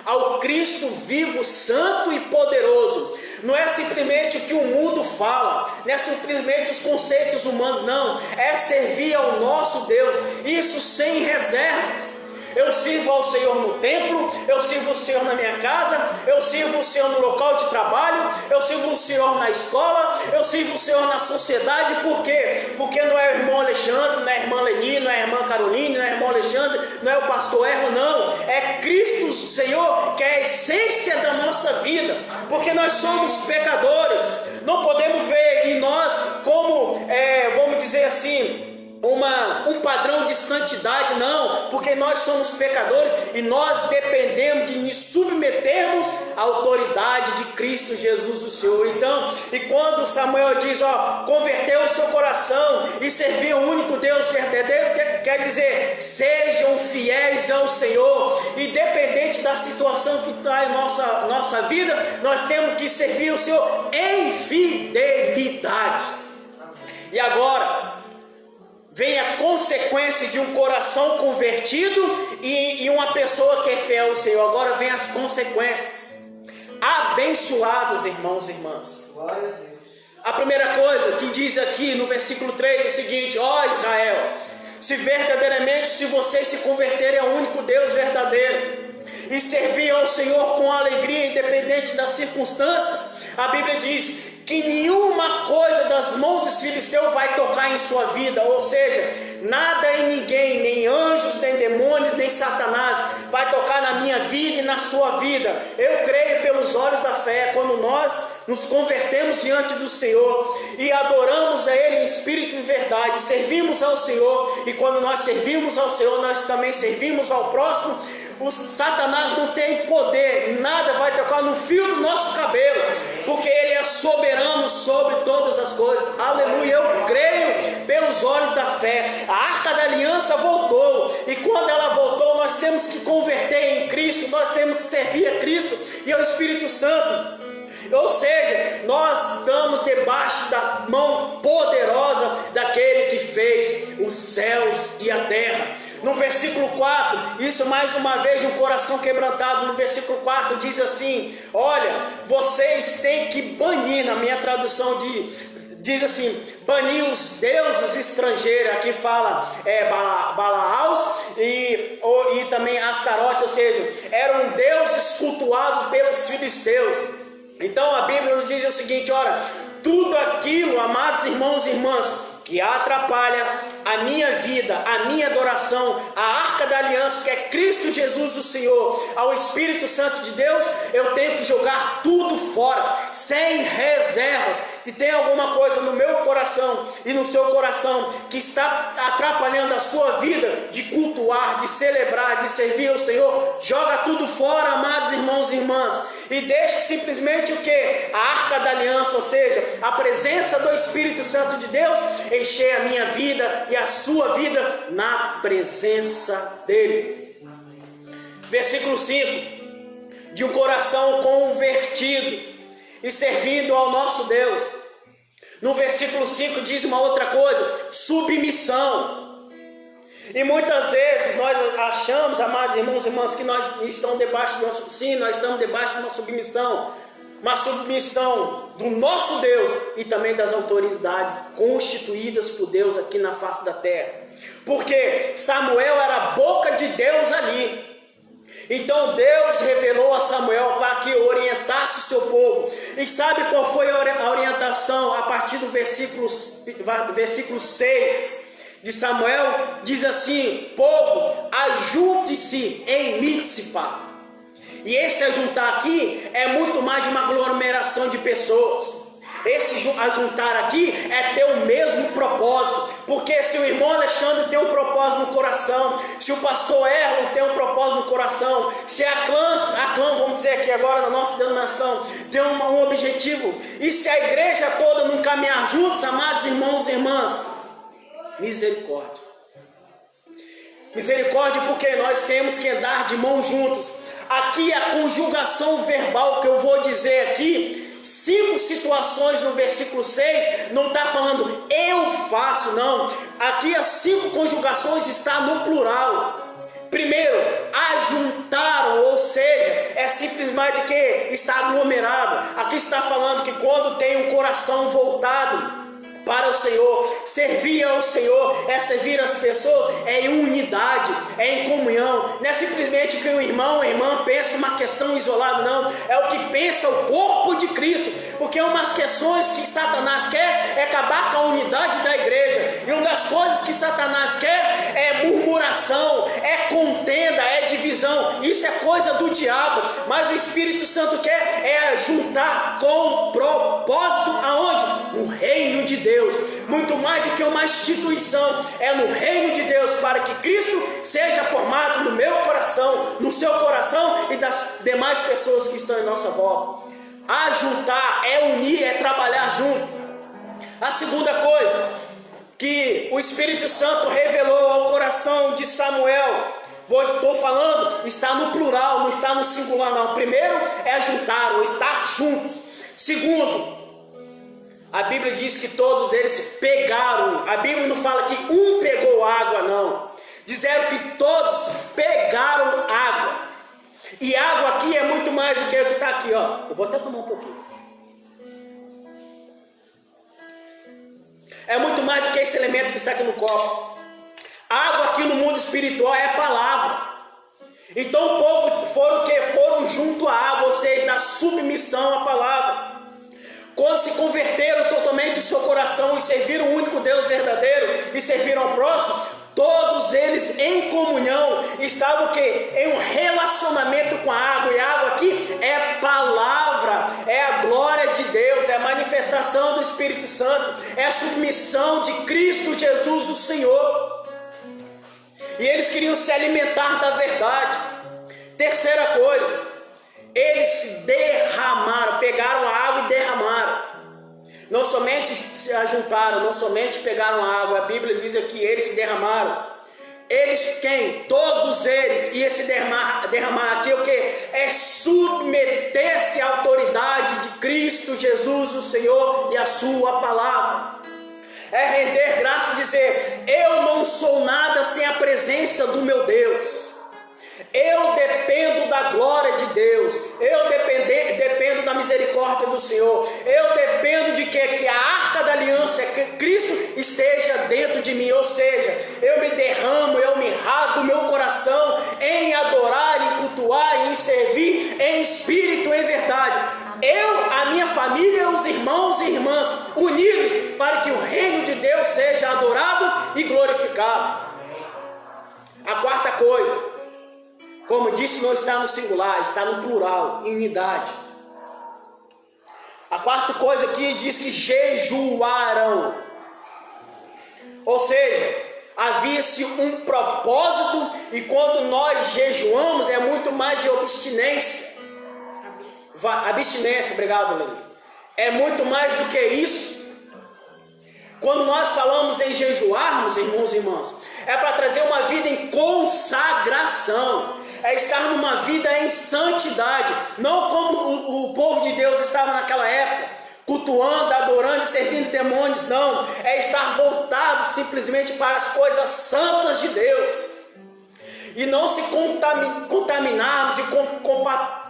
ao Cristo vivo, santo e poderoso. Não é simplesmente o que o mundo fala, não é simplesmente os conceitos humanos, não. É servir ao nosso Deus, isso sem reservas. Eu sirvo ao Senhor no templo, eu sirvo o Senhor na minha casa, eu sirvo o Senhor no local de trabalho, eu sirvo o Senhor na escola, eu sirvo o Senhor na sociedade. Por quê? Porque não é o irmão Alexandre, não é a irmã Leni, não é a irmã Caroline, não é o irmão Alexandre, não é o pastor Erlo, não. É Cristo Senhor que é a essência da nossa vida, porque nós somos pecadores. Não podemos ver em nós como, vamos dizer assim, um padrão de santidade, não, porque nós somos pecadores e nós dependemos de nos submetermos à autoridade de Cristo Jesus o Senhor. Então, e quando Samuel diz, converteu o seu coração e servir o único Deus verdadeiro, quer dizer, sejam fiéis ao Senhor, independente da situação que está em nossa vida, nós temos que servir o Senhor em fidelidade. E agora vem a consequência de um coração convertido e uma pessoa que é fiel ao Senhor. Agora vem as consequências. Abençoados, irmãos e irmãs. Glória a Deus. A primeira coisa que diz aqui no versículo 3 é o seguinte: Israel, se verdadeiramente se vocês se converterem ao único Deus verdadeiro e servir ao Senhor com alegria, independente das circunstâncias, a Bíblia diz que nenhuma coisa das mãos dos filisteus vai tocar em sua vida. Ou seja, nada e ninguém, nem anjos, nem demônios, nem Satanás vai tocar na minha vida e na sua vida. Eu creio pelos olhos da fé, quando nós nos convertemos diante do Senhor e adoramos a Ele em espírito e verdade, servimos ao Senhor, e quando nós servimos ao Senhor, nós também servimos ao próximo. O Satanás não tem poder, nada vai tocar no fio do nosso cabelo, porque Ele é soberano sobre todas as coisas. Aleluia, eu creio pelos olhos da fé. A arca da aliança voltou, e quando ela voltou, nós temos que converter em Cristo, nós temos que servir a Cristo e ao Espírito Santo. Ou seja, nós estamos debaixo da mão poderosa daquele que fez os céus e a terra. No versículo 4, isso mais uma vez de um coração quebrantado. No versículo 4 diz assim: olha, vocês têm que banir, na minha tradução diz assim, banir os deuses estrangeiros. Aqui fala Balaals e também Astarote, ou seja, eram deuses cultuados pelos filisteus. Então a Bíblia nos diz o seguinte: olha, tudo aquilo, amados irmãos e irmãs, que atrapalha a minha vida, a minha adoração, a arca da aliança, que é Cristo Jesus o Senhor, ao Espírito Santo de Deus, eu tenho que jogar tudo fora, sem reservas. Se tem alguma coisa no meu coração e no seu coração que está atrapalhando a sua vida de cultuar, de celebrar, de servir ao Senhor, joga tudo fora, amados irmãos e irmãs, e deixe simplesmente o que? A arca da aliança, ou seja, a presença do Espírito Santo de Deus, encher a minha vida e a sua vida na presença dele. Versículo 5. De um coração convertido e servindo ao nosso Deus. No versículo 5 diz uma outra coisa: submissão. E muitas vezes nós achamos, amados irmãos e irmãs, que nós estamos debaixo de uma, sim, nós estamos debaixo de uma submissão do nosso Deus e também das autoridades constituídas por Deus aqui na face da terra. Porque Samuel era a boca de Deus ali. Então Deus revelou a Samuel para que orientasse o seu povo. E sabe qual foi a orientação? A partir do versículo 6 de Samuel, diz assim: povo, ajunte-se em Mitzpah. E esse ajuntar aqui é muito mais de uma aglomeração de pessoas. Esse ajuntar aqui é ter o mesmo propósito. Porque se o irmão Alexandre tem um propósito no coração, se o pastor Erlon tem um propósito no coração, se a clã, vamos dizer aqui agora na nossa denominação, tem um objetivo, e se a igreja toda não caminhar juntos, amados irmãos e irmãs, misericórdia. Misericórdia, porque nós temos que andar de mãos juntos. Aqui a conjugação verbal que eu vou dizer aqui, 5 situações no versículo 6, não está falando eu faço, não. Aqui as 5 conjugações estão no plural. Primeiro, ajuntaram, ou seja, é simplesmente que está aglomerado. Aqui está falando que quando tem um coração voltado para o Senhor, servir ao Senhor, é servir as pessoas, é em unidade, é em comunhão. Não é simplesmente que o irmão, a irmã pensa uma questão isolada, não. É o que pensa o corpo de Cristo, porque umas questões que Satanás quer é acabar com a unidade da igreja. E uma das coisas que Satanás quer é murmuração, é contenda, é divisão. Isso é coisa do diabo, mas o Espírito Santo quer é juntar com propósito aonde? No reino de Deus. Muito mais do que uma instituição, é no reino de Deus, para que Cristo seja formado no meu coração, no seu coração e das demais pessoas que estão em nossa volta. Ajuntar é unir, é trabalhar junto. A segunda coisa que o Espírito Santo revelou ao coração de Samuel, estou falando, está no plural, não está no singular, não. Primeiro é ajuntar ou estar juntos. Segundo, a Bíblia diz que todos eles pegaram. A Bíblia não fala que um pegou água, não. Disseram que todos pegaram água. E água aqui é muito mais do que o que está aqui, ó. Eu vou até tomar um pouquinho. É muito mais do que esse elemento que está aqui no copo. Água aqui no mundo espiritual é a palavra. Então o povo foram o que? Foram junto à água, ou seja, na submissão à palavra. Quando se converteram totalmente o seu coração e serviram o único Deus verdadeiro e serviram ao próximo, todos eles em comunhão estavam o quê? Em um relacionamento com a água. E a água aqui é palavra, é a glória de Deus, é a manifestação do Espírito Santo, é a submissão de Cristo Jesus o Senhor. E eles queriam se alimentar da verdade. Terceira coisa, eles se derramaram, pegaram a água e derramaram. Não somente se ajuntaram, não somente pegaram a água. A Bíblia diz aqui, eles se derramaram. Eles quem? Todos eles. E esse derramar aqui é o que? É submeter-se à autoridade de Cristo Jesus, o Senhor, e a sua palavra. É render graça e dizer: eu não sou nada sem a presença do meu Deus. Eu dependo da glória de Deus. Eu dependo da misericórdia do Senhor. Eu dependo de que a arca da aliança, que Cristo esteja dentro de mim. Ou seja, eu me derramo, eu me rasgo o meu coração em adorar, em cultuar, em servir, em espírito, em verdade. Eu, a minha família, os irmãos e irmãs unidos para que o reino de Deus seja adorado e glorificado. A quarta coisa, como disse, não está no singular, está no plural, em unidade. A quarta coisa aqui diz que jejuarão. Ou seja, havia-se um propósito, e quando nós jejuamos é muito mais de abstinência. Abstinência, obrigado, Levi. É muito mais do que isso. Quando nós falamos em jejuarmos, irmãos e irmãs, é para trazer uma vida em consagração, é estar numa vida em santidade, não como o povo de Deus estava naquela época, cultuando, adorando e servindo demônios, não, é estar voltado simplesmente para as coisas santas de Deus, e não se contaminarmos e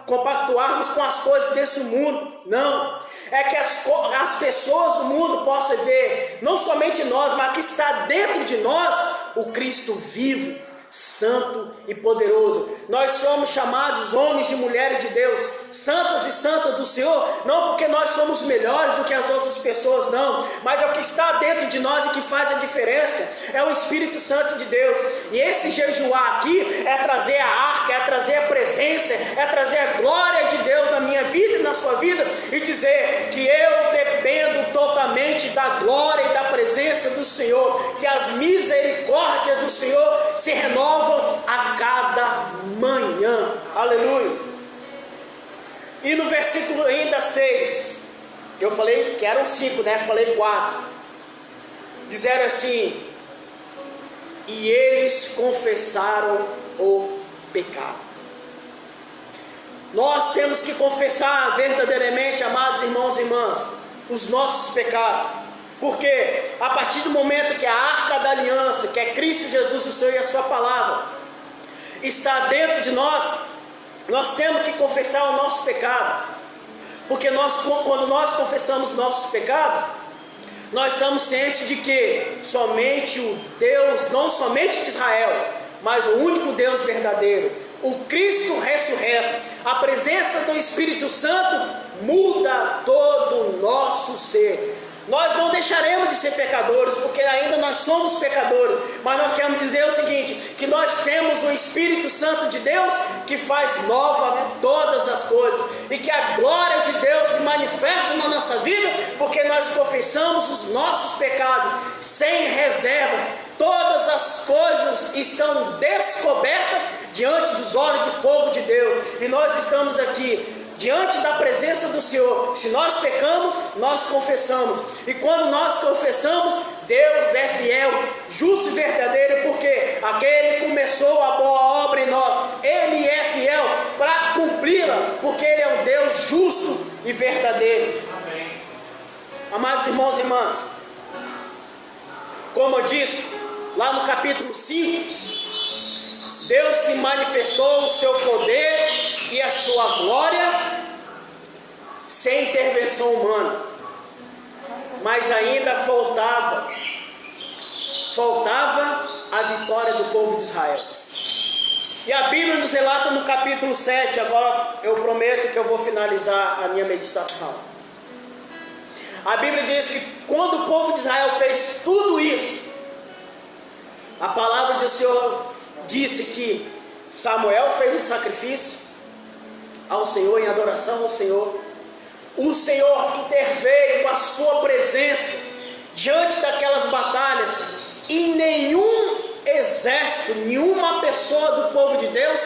compactuarmos com as coisas desse mundo, não, é que as pessoas do mundo possam ver, não somente nós, mas que está dentro de nós, o Cristo vivo, santo e poderoso. Nós somos chamados homens e mulheres de Deus, santas e santas do Senhor, não porque nós somos melhores do que as outras pessoas, não, mas é o que está dentro de nós e que faz a diferença, é o Espírito Santo de Deus. E esse jejuar aqui é trazer a arca, é trazer a presença, é trazer a glória de Deus na minha vida e na sua vida, e dizer que eu dependo totalmente da glória e da presença do Senhor, que as misericórdias do Senhor se renovam a cada manhã. Aleluia. E no versículo ainda 6, eu falei que eram 5, né? Falei 4. Disseram assim: e eles confessaram o pecado. Nós temos que confessar verdadeiramente, amados irmãos e irmãs, os nossos pecados. Porque a partir do momento que a arca da aliança, que é Cristo Jesus, o Senhor e a sua palavra, está dentro de nós, nós temos que confessar o nosso pecado. Porque quando nós confessamos nossos pecados, nós estamos cientes de que somente o Deus, não somente de Israel, mas o único Deus verdadeiro, o Cristo ressurreto, a presença do Espírito Santo muda todo o nosso ser. Nós não deixaremos de ser pecadores, porque ainda nós somos pecadores, mas nós queremos dizer o seguinte, que nós temos o Espírito Santo de Deus, que faz nova todas as coisas, e que a glória de Deus se manifesta na nossa vida, porque nós confessamos os nossos pecados, sem reserva. Todas as coisas estão descobertas diante dos olhos de fogo de Deus, e nós estamos aqui diante da presença do Senhor. Se nós pecamos, nós confessamos, e quando nós confessamos, Deus é fiel, justo e verdadeiro, porque aquele que começou a boa obra em nós, Ele é fiel para cumpri-la, porque Ele é um Deus justo e verdadeiro. Amém. Amados irmãos e irmãs, como eu disse lá no capítulo 5, Deus se manifestou o seu poder e a sua glória sem intervenção humana, mas ainda faltava a vitória do povo de Israel. E a Bíblia nos relata no capítulo 7, agora eu prometo que eu vou finalizar a minha meditação. A Bíblia diz que quando o povo de Israel fez tudo isso, a palavra do Senhor disse que Samuel fez um sacrifício ao Senhor, em adoração ao Senhor. O Senhor interveio com a sua presença diante daquelas batalhas, e nenhum exército, nenhuma pessoa do povo de Deus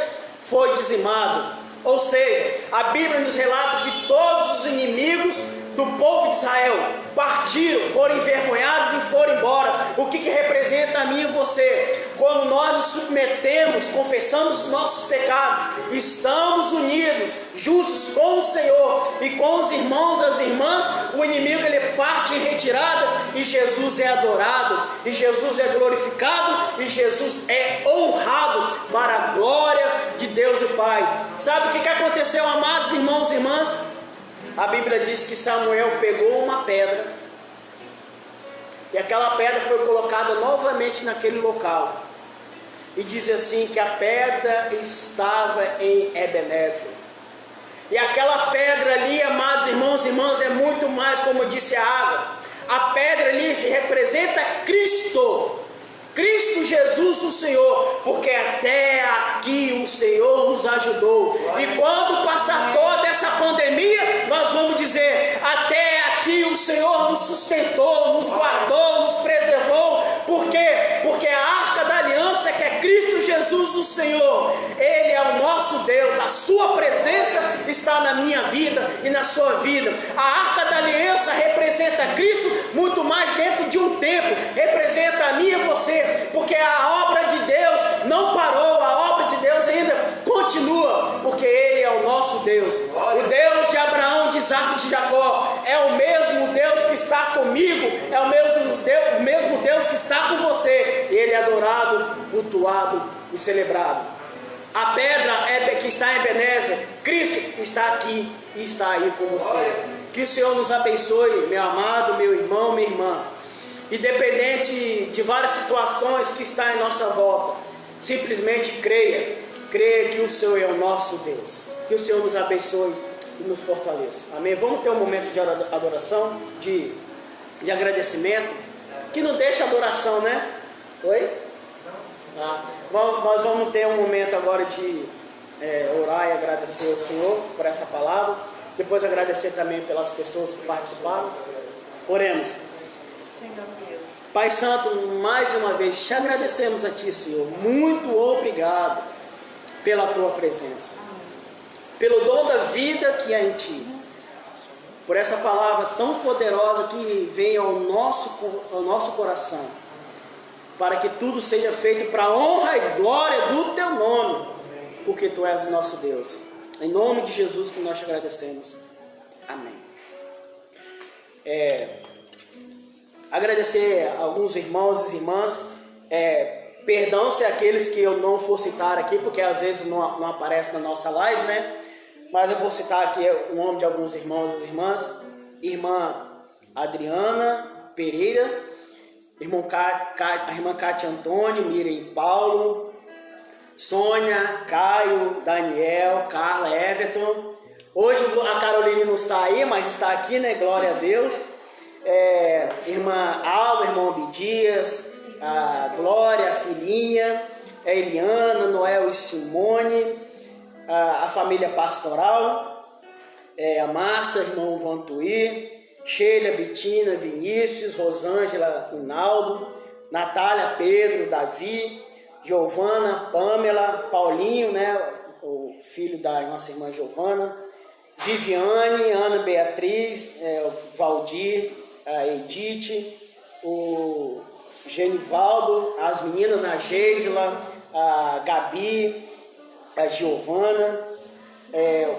foi dizimado. Ou seja, a Bíblia nos relata que todos os inimigos do povo de Israel partiram, foram envergonhados e foram embora. O que representa a mim e você? Quando nós nos submetemos, confessamos os nossos pecados, estamos unidos, juntos com o Senhor e com os irmãos e as irmãs, o inimigo ele parte em retirada, e Jesus é adorado, e Jesus é glorificado, e Jesus é honrado para a glória de Deus o Pai. Sabe o que aconteceu, amados irmãos e irmãs? A Bíblia diz que Samuel pegou uma pedra, e aquela pedra foi colocada novamente naquele local, e diz assim que a pedra estava em Ebenezer. E aquela pedra ali, amados irmãos e irmãs, é muito mais, como eu disse, a água. A pedra ali representa Cristo Jesus o Senhor, porque até aqui o Senhor nos ajudou. E quando passar toda essa pandemia, nós vamos dizer, até Senhor nos sustentou, nos guardou, nos preservou. Por quê? Porque a arca da aliança, que é Cristo Jesus o Senhor, Ele é o nosso Deus. A sua presença está na minha vida e na sua vida. A arca da aliança representa Cristo muito mais dentro de um tempo, representa a mim e você, porque a obra de Deus não parou, a obra de Deus ainda continua, porque Ele é o nosso Deus, o Deus de Abraão, de Isaac e de Jacó. É o mesmo Deus que está comigo, é o mesmo Deus que está com você. Ele é adorado, cultuado e celebrado. A pedra que está em Ebenezer, Cristo está aqui e está aí com você. Que o Senhor nos abençoe, meu amado, meu irmão, minha irmã. Independente de várias situações que estão em nossa volta, simplesmente creia que o Senhor é o nosso Deus. Que o Senhor nos abençoe e nos fortaleça. Amém? Vamos ter um momento de adoração, de agradecimento, que não deixa adoração, né? Oi? Nós vamos ter um momento agora de orar e agradecer ao Senhor por essa palavra. Depois agradecer também pelas pessoas que participaram. Oremos. Pai Santo, mais uma vez te agradecemos a Ti, Senhor. Muito obrigado pela Tua presença, pelo dom da vida que há em Ti, por essa palavra tão poderosa que vem ao nosso coração, para que tudo seja feito para a honra e glória do Teu nome, porque Tu és o nosso Deus. Em nome de Jesus que nós te agradecemos. Amém. Agradecer a alguns irmãos e irmãs. Perdão se aqueles que eu não for citar aqui, porque às vezes não aparece na nossa live, né? Mas eu vou citar aqui o nome de alguns irmãos e irmãs. Irmã Adriana Pereira, a irmã Cátia Antônio, Miriam Paulo, Sônia, Caio, Daniel, Carla, Everton. Hoje a Caroline não está aí, mas está aqui, né? Glória a Deus. Irmã Alba, irmão Abidias, a Glória, a filhinha, a Eliana, Noel e Simone, a família pastoral, a Márcia, irmão Vantuí, Sheila, Betina, Vinícius, Rosângela, Inaldo, Natália, Pedro, Davi, Giovana, Pamela, Paulinho, né, o filho da nossa irmã Giovana, Viviane, Ana Beatriz, o Valdir, a Edith, o Genivaldo, as meninas, a Geisla, a Gabi, a Giovana,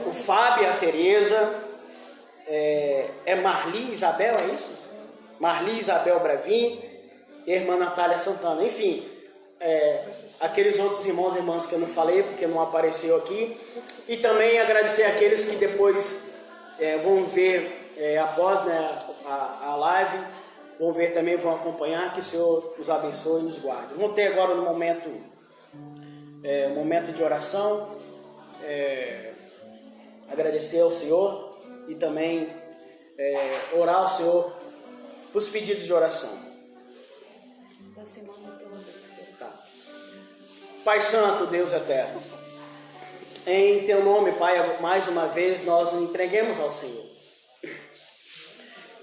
o Fábio, a Tereza, Marli Isabel, é isso? Marli Isabel Bravin, e a irmã Natália Santana, enfim, aqueles outros irmãos e irmãs que eu não falei porque não apareceu aqui, e também agradecer aqueles que depois vão ver após, né, a live, vão ver também, vão acompanhar. Que o Senhor nos abençoe e nos guarde. Vamos ter agora um momento de oração, agradecer ao Senhor e também orar ao Senhor para os pedidos de oração. Tá. Pai Santo, Deus eterno, em Teu nome, Pai, mais uma vez nós nos entreguemos ao Senhor.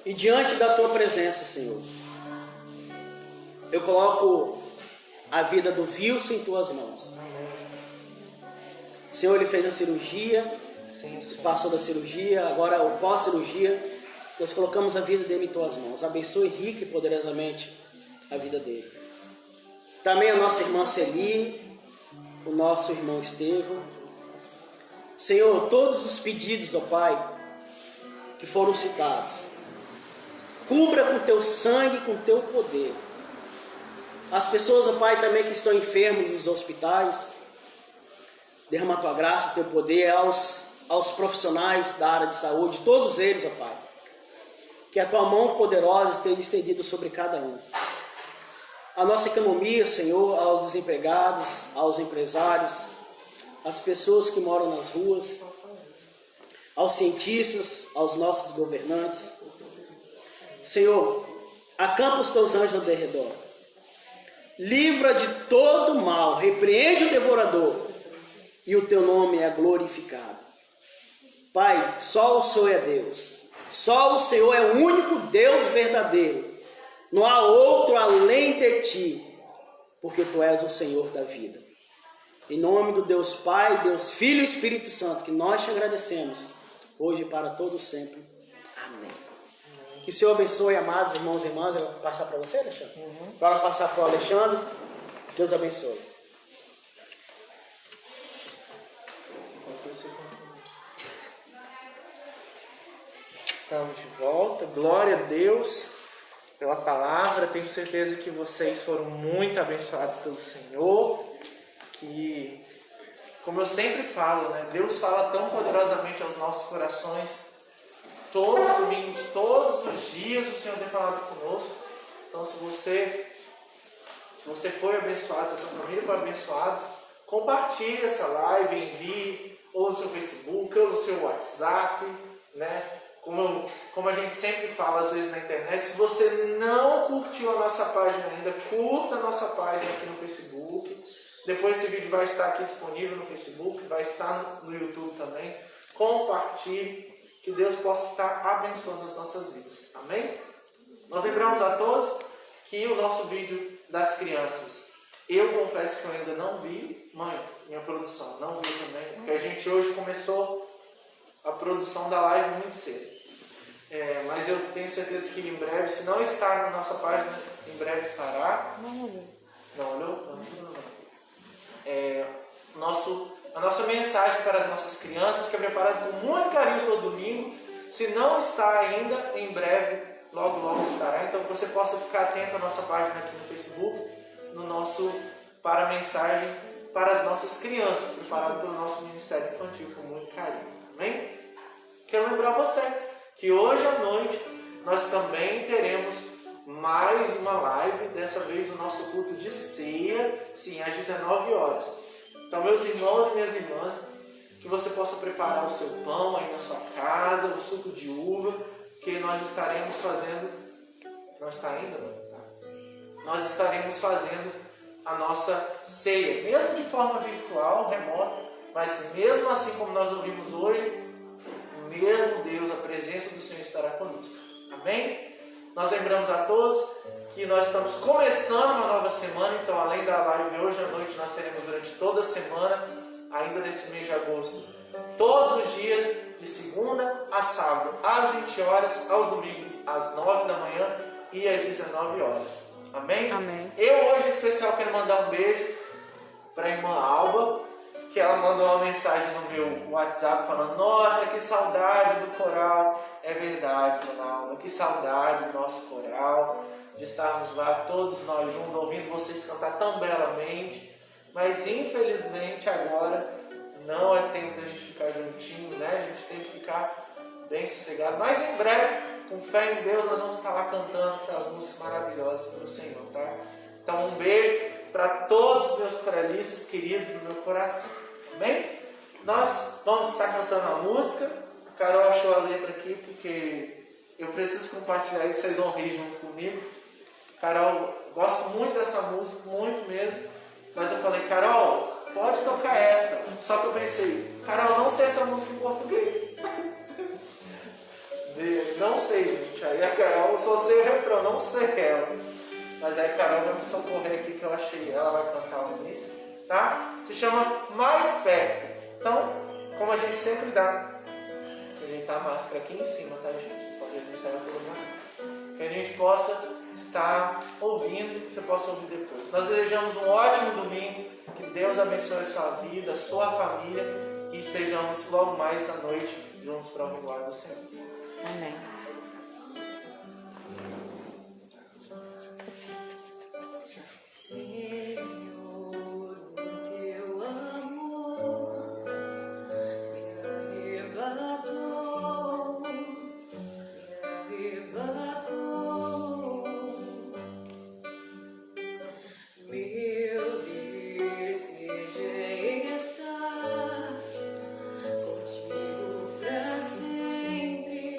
E diante da Tua presença, Senhor, eu coloco a vida do Wilson em Tuas mãos. Senhor, ele fez a cirurgia, passou da cirurgia, agora o pós-cirurgia, nós colocamos a vida dele em Tuas mãos. Abençoe rica e poderosamente a vida dele. Também a nossa irmã Celi, o nosso irmão Estevão. Senhor, todos os pedidos, ó Pai, que foram citados, cubra com Teu sangue, com Teu poder. As pessoas, ó Pai, também que estão enfermas nos hospitais, derrama a Tua graça, Teu poder aos profissionais da área de saúde, todos eles, ó Pai. Que a Tua mão poderosa esteja estendida sobre cada um. A nossa economia, Senhor, aos desempregados, aos empresários, às pessoas que moram nas ruas, aos cientistas, aos nossos governantes. Senhor, acampa os Teus anjos ao derredor. Livra de todo mal, repreende o devorador, e o Teu nome é glorificado. Pai, só o Senhor é Deus. Só o Senhor é o único Deus verdadeiro. Não há outro além de ti, porque tu és o Senhor da vida. Em nome do Deus Pai, Deus Filho e Espírito Santo, que nós te agradecemos, hoje e para todos sempre. Amém. Que o Senhor abençoe, amados irmãos e irmãs. Eu vou passar para você, Alexandre? Para passar para o Alexandre. Deus abençoe. Estamos de volta. Glória a Deus pela palavra. Tenho certeza que vocês foram muito abençoados pelo Senhor. Que, como eu sempre falo, né, Deus fala tão poderosamente aos nossos corações. Todos os domingos, todos os dias o Senhor tem falado conosco. Então, se você foi abençoado, se a sua família foi abençoada, compartilhe essa live, envie ou no seu Facebook, ou no seu WhatsApp, né? Como a gente sempre fala às vezes na internet, se você não curtiu a nossa página ainda, curta a nossa página aqui no Facebook. Depois esse vídeo vai estar aqui disponível no Facebook, vai estar no YouTube também. Compartilhe, que Deus possa estar abençoando as nossas vidas. Amém? Nós lembramos a todos que o nosso vídeo das crianças, eu confesso que eu ainda não vi, mãe, minha produção, não vi também, porque a gente hoje começou a produção da live muito cedo. Mas eu tenho certeza que em breve, se não está na nossa página, em breve estará. Não olhou? Não olhou? A nossa mensagem para as nossas crianças, que é preparada com muito carinho todo domingo. Se não está ainda, em breve, logo estará. Então que você possa ficar atento à nossa página aqui no Facebook, no nosso para mensagem para as nossas crianças, preparado pelo nosso Ministério Infantil com muito carinho. Amém? Quero lembrar você que hoje à noite nós também teremos mais uma live, dessa vez o nosso culto de ceia, sim, às 19 horas. Então, meus irmãos e minhas irmãs, que você possa preparar o seu pão aí na sua casa, o suco de uva, que nós estaremos fazendo. Não está ainda? Não? Nós estaremos fazendo a nossa ceia, mesmo de forma virtual, remota, mas mesmo assim como nós ouvimos hoje, mesmo Deus, a presença do Senhor estará conosco. Amém? Nós lembramos a todos que nós estamos começando uma nova semana, então além da live hoje à noite, nós teremos durante toda a semana, ainda nesse mês de agosto, todos os dias, de segunda a sábado, às 20 horas, aos domingos, às 9 da manhã e às 19 horas. Amém? Amém. Eu hoje, em especial, quero mandar um beijo para a irmã Alba, que ela mandou uma mensagem no meu WhatsApp falando: nossa, que saudade do coral. É verdade, dona Alba, que saudade do nosso coral, de estarmos lá todos nós juntos, ouvindo vocês cantar tão belamente. Mas infelizmente agora não é tempo da gente ficar juntinho, né? A gente tem que ficar bem sossegado. Mas em breve, com fé em Deus, nós vamos estar lá cantando aquelas músicas maravilhosas para o Senhor, tá? Então um beijo para todos os meus coralistas queridos do meu coração. Amém? Nós vamos estar cantando a música. A Carol achou a letra aqui porque eu preciso compartilhar isso, vocês vão rir junto comigo. Carol, gosto muito dessa música, muito mesmo. Mas eu falei: Carol, pode tocar essa. Só que eu pensei: Carol, não sei essa música em português. Não sei, gente. Aí a Carol, só sei o refrão, não sei ela. Mas aí a Carol vai me socorrer aqui, que eu achei ela, vai cantar o início, tá? Se chama Mais Perto. Então, como a gente sempre dá, ajeitar a máscara aqui em cima, tá, gente? Pode ajeitar ela pelo lado. Que a gente possa estar ouvindo, que você possa ouvir depois. Nós desejamos um ótimo domingo, que Deus abençoe a sua vida, a sua família, e estejamos logo mais à noite juntos para o glória do Senhor. Amém. Senhor, o teu amor me arrebatou, Meu desejo é estar contigo para sempre.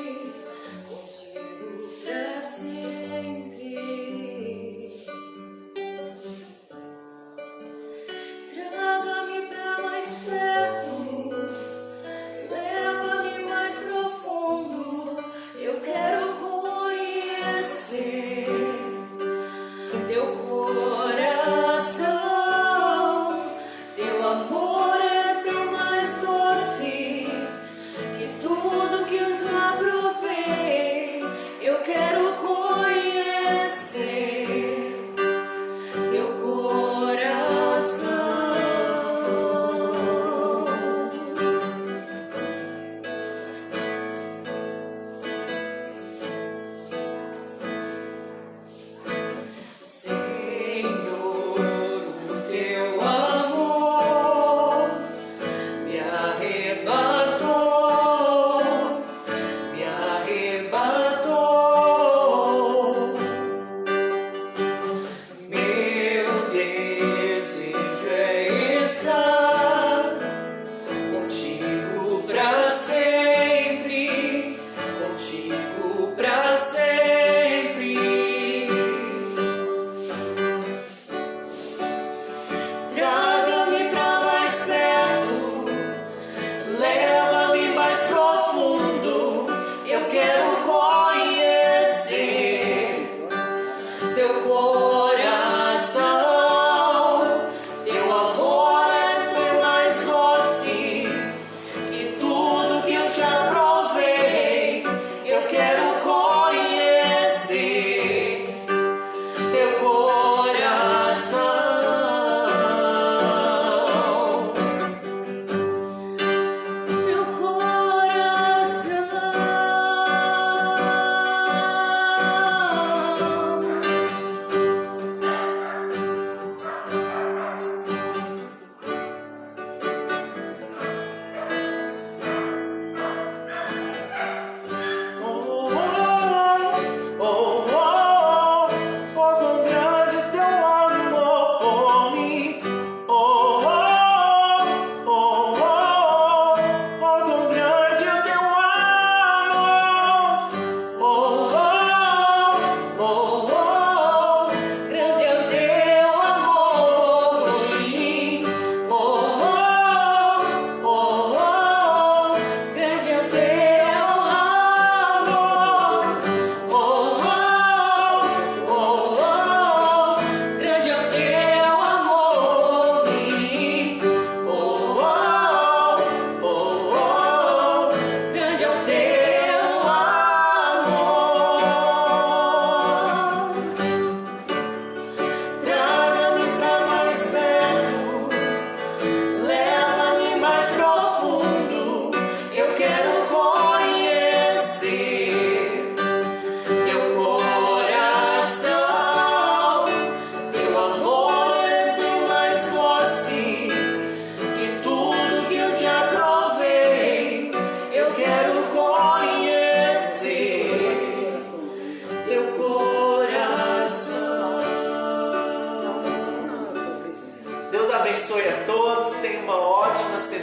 abençoe a todos. Tenha uma ótima semana.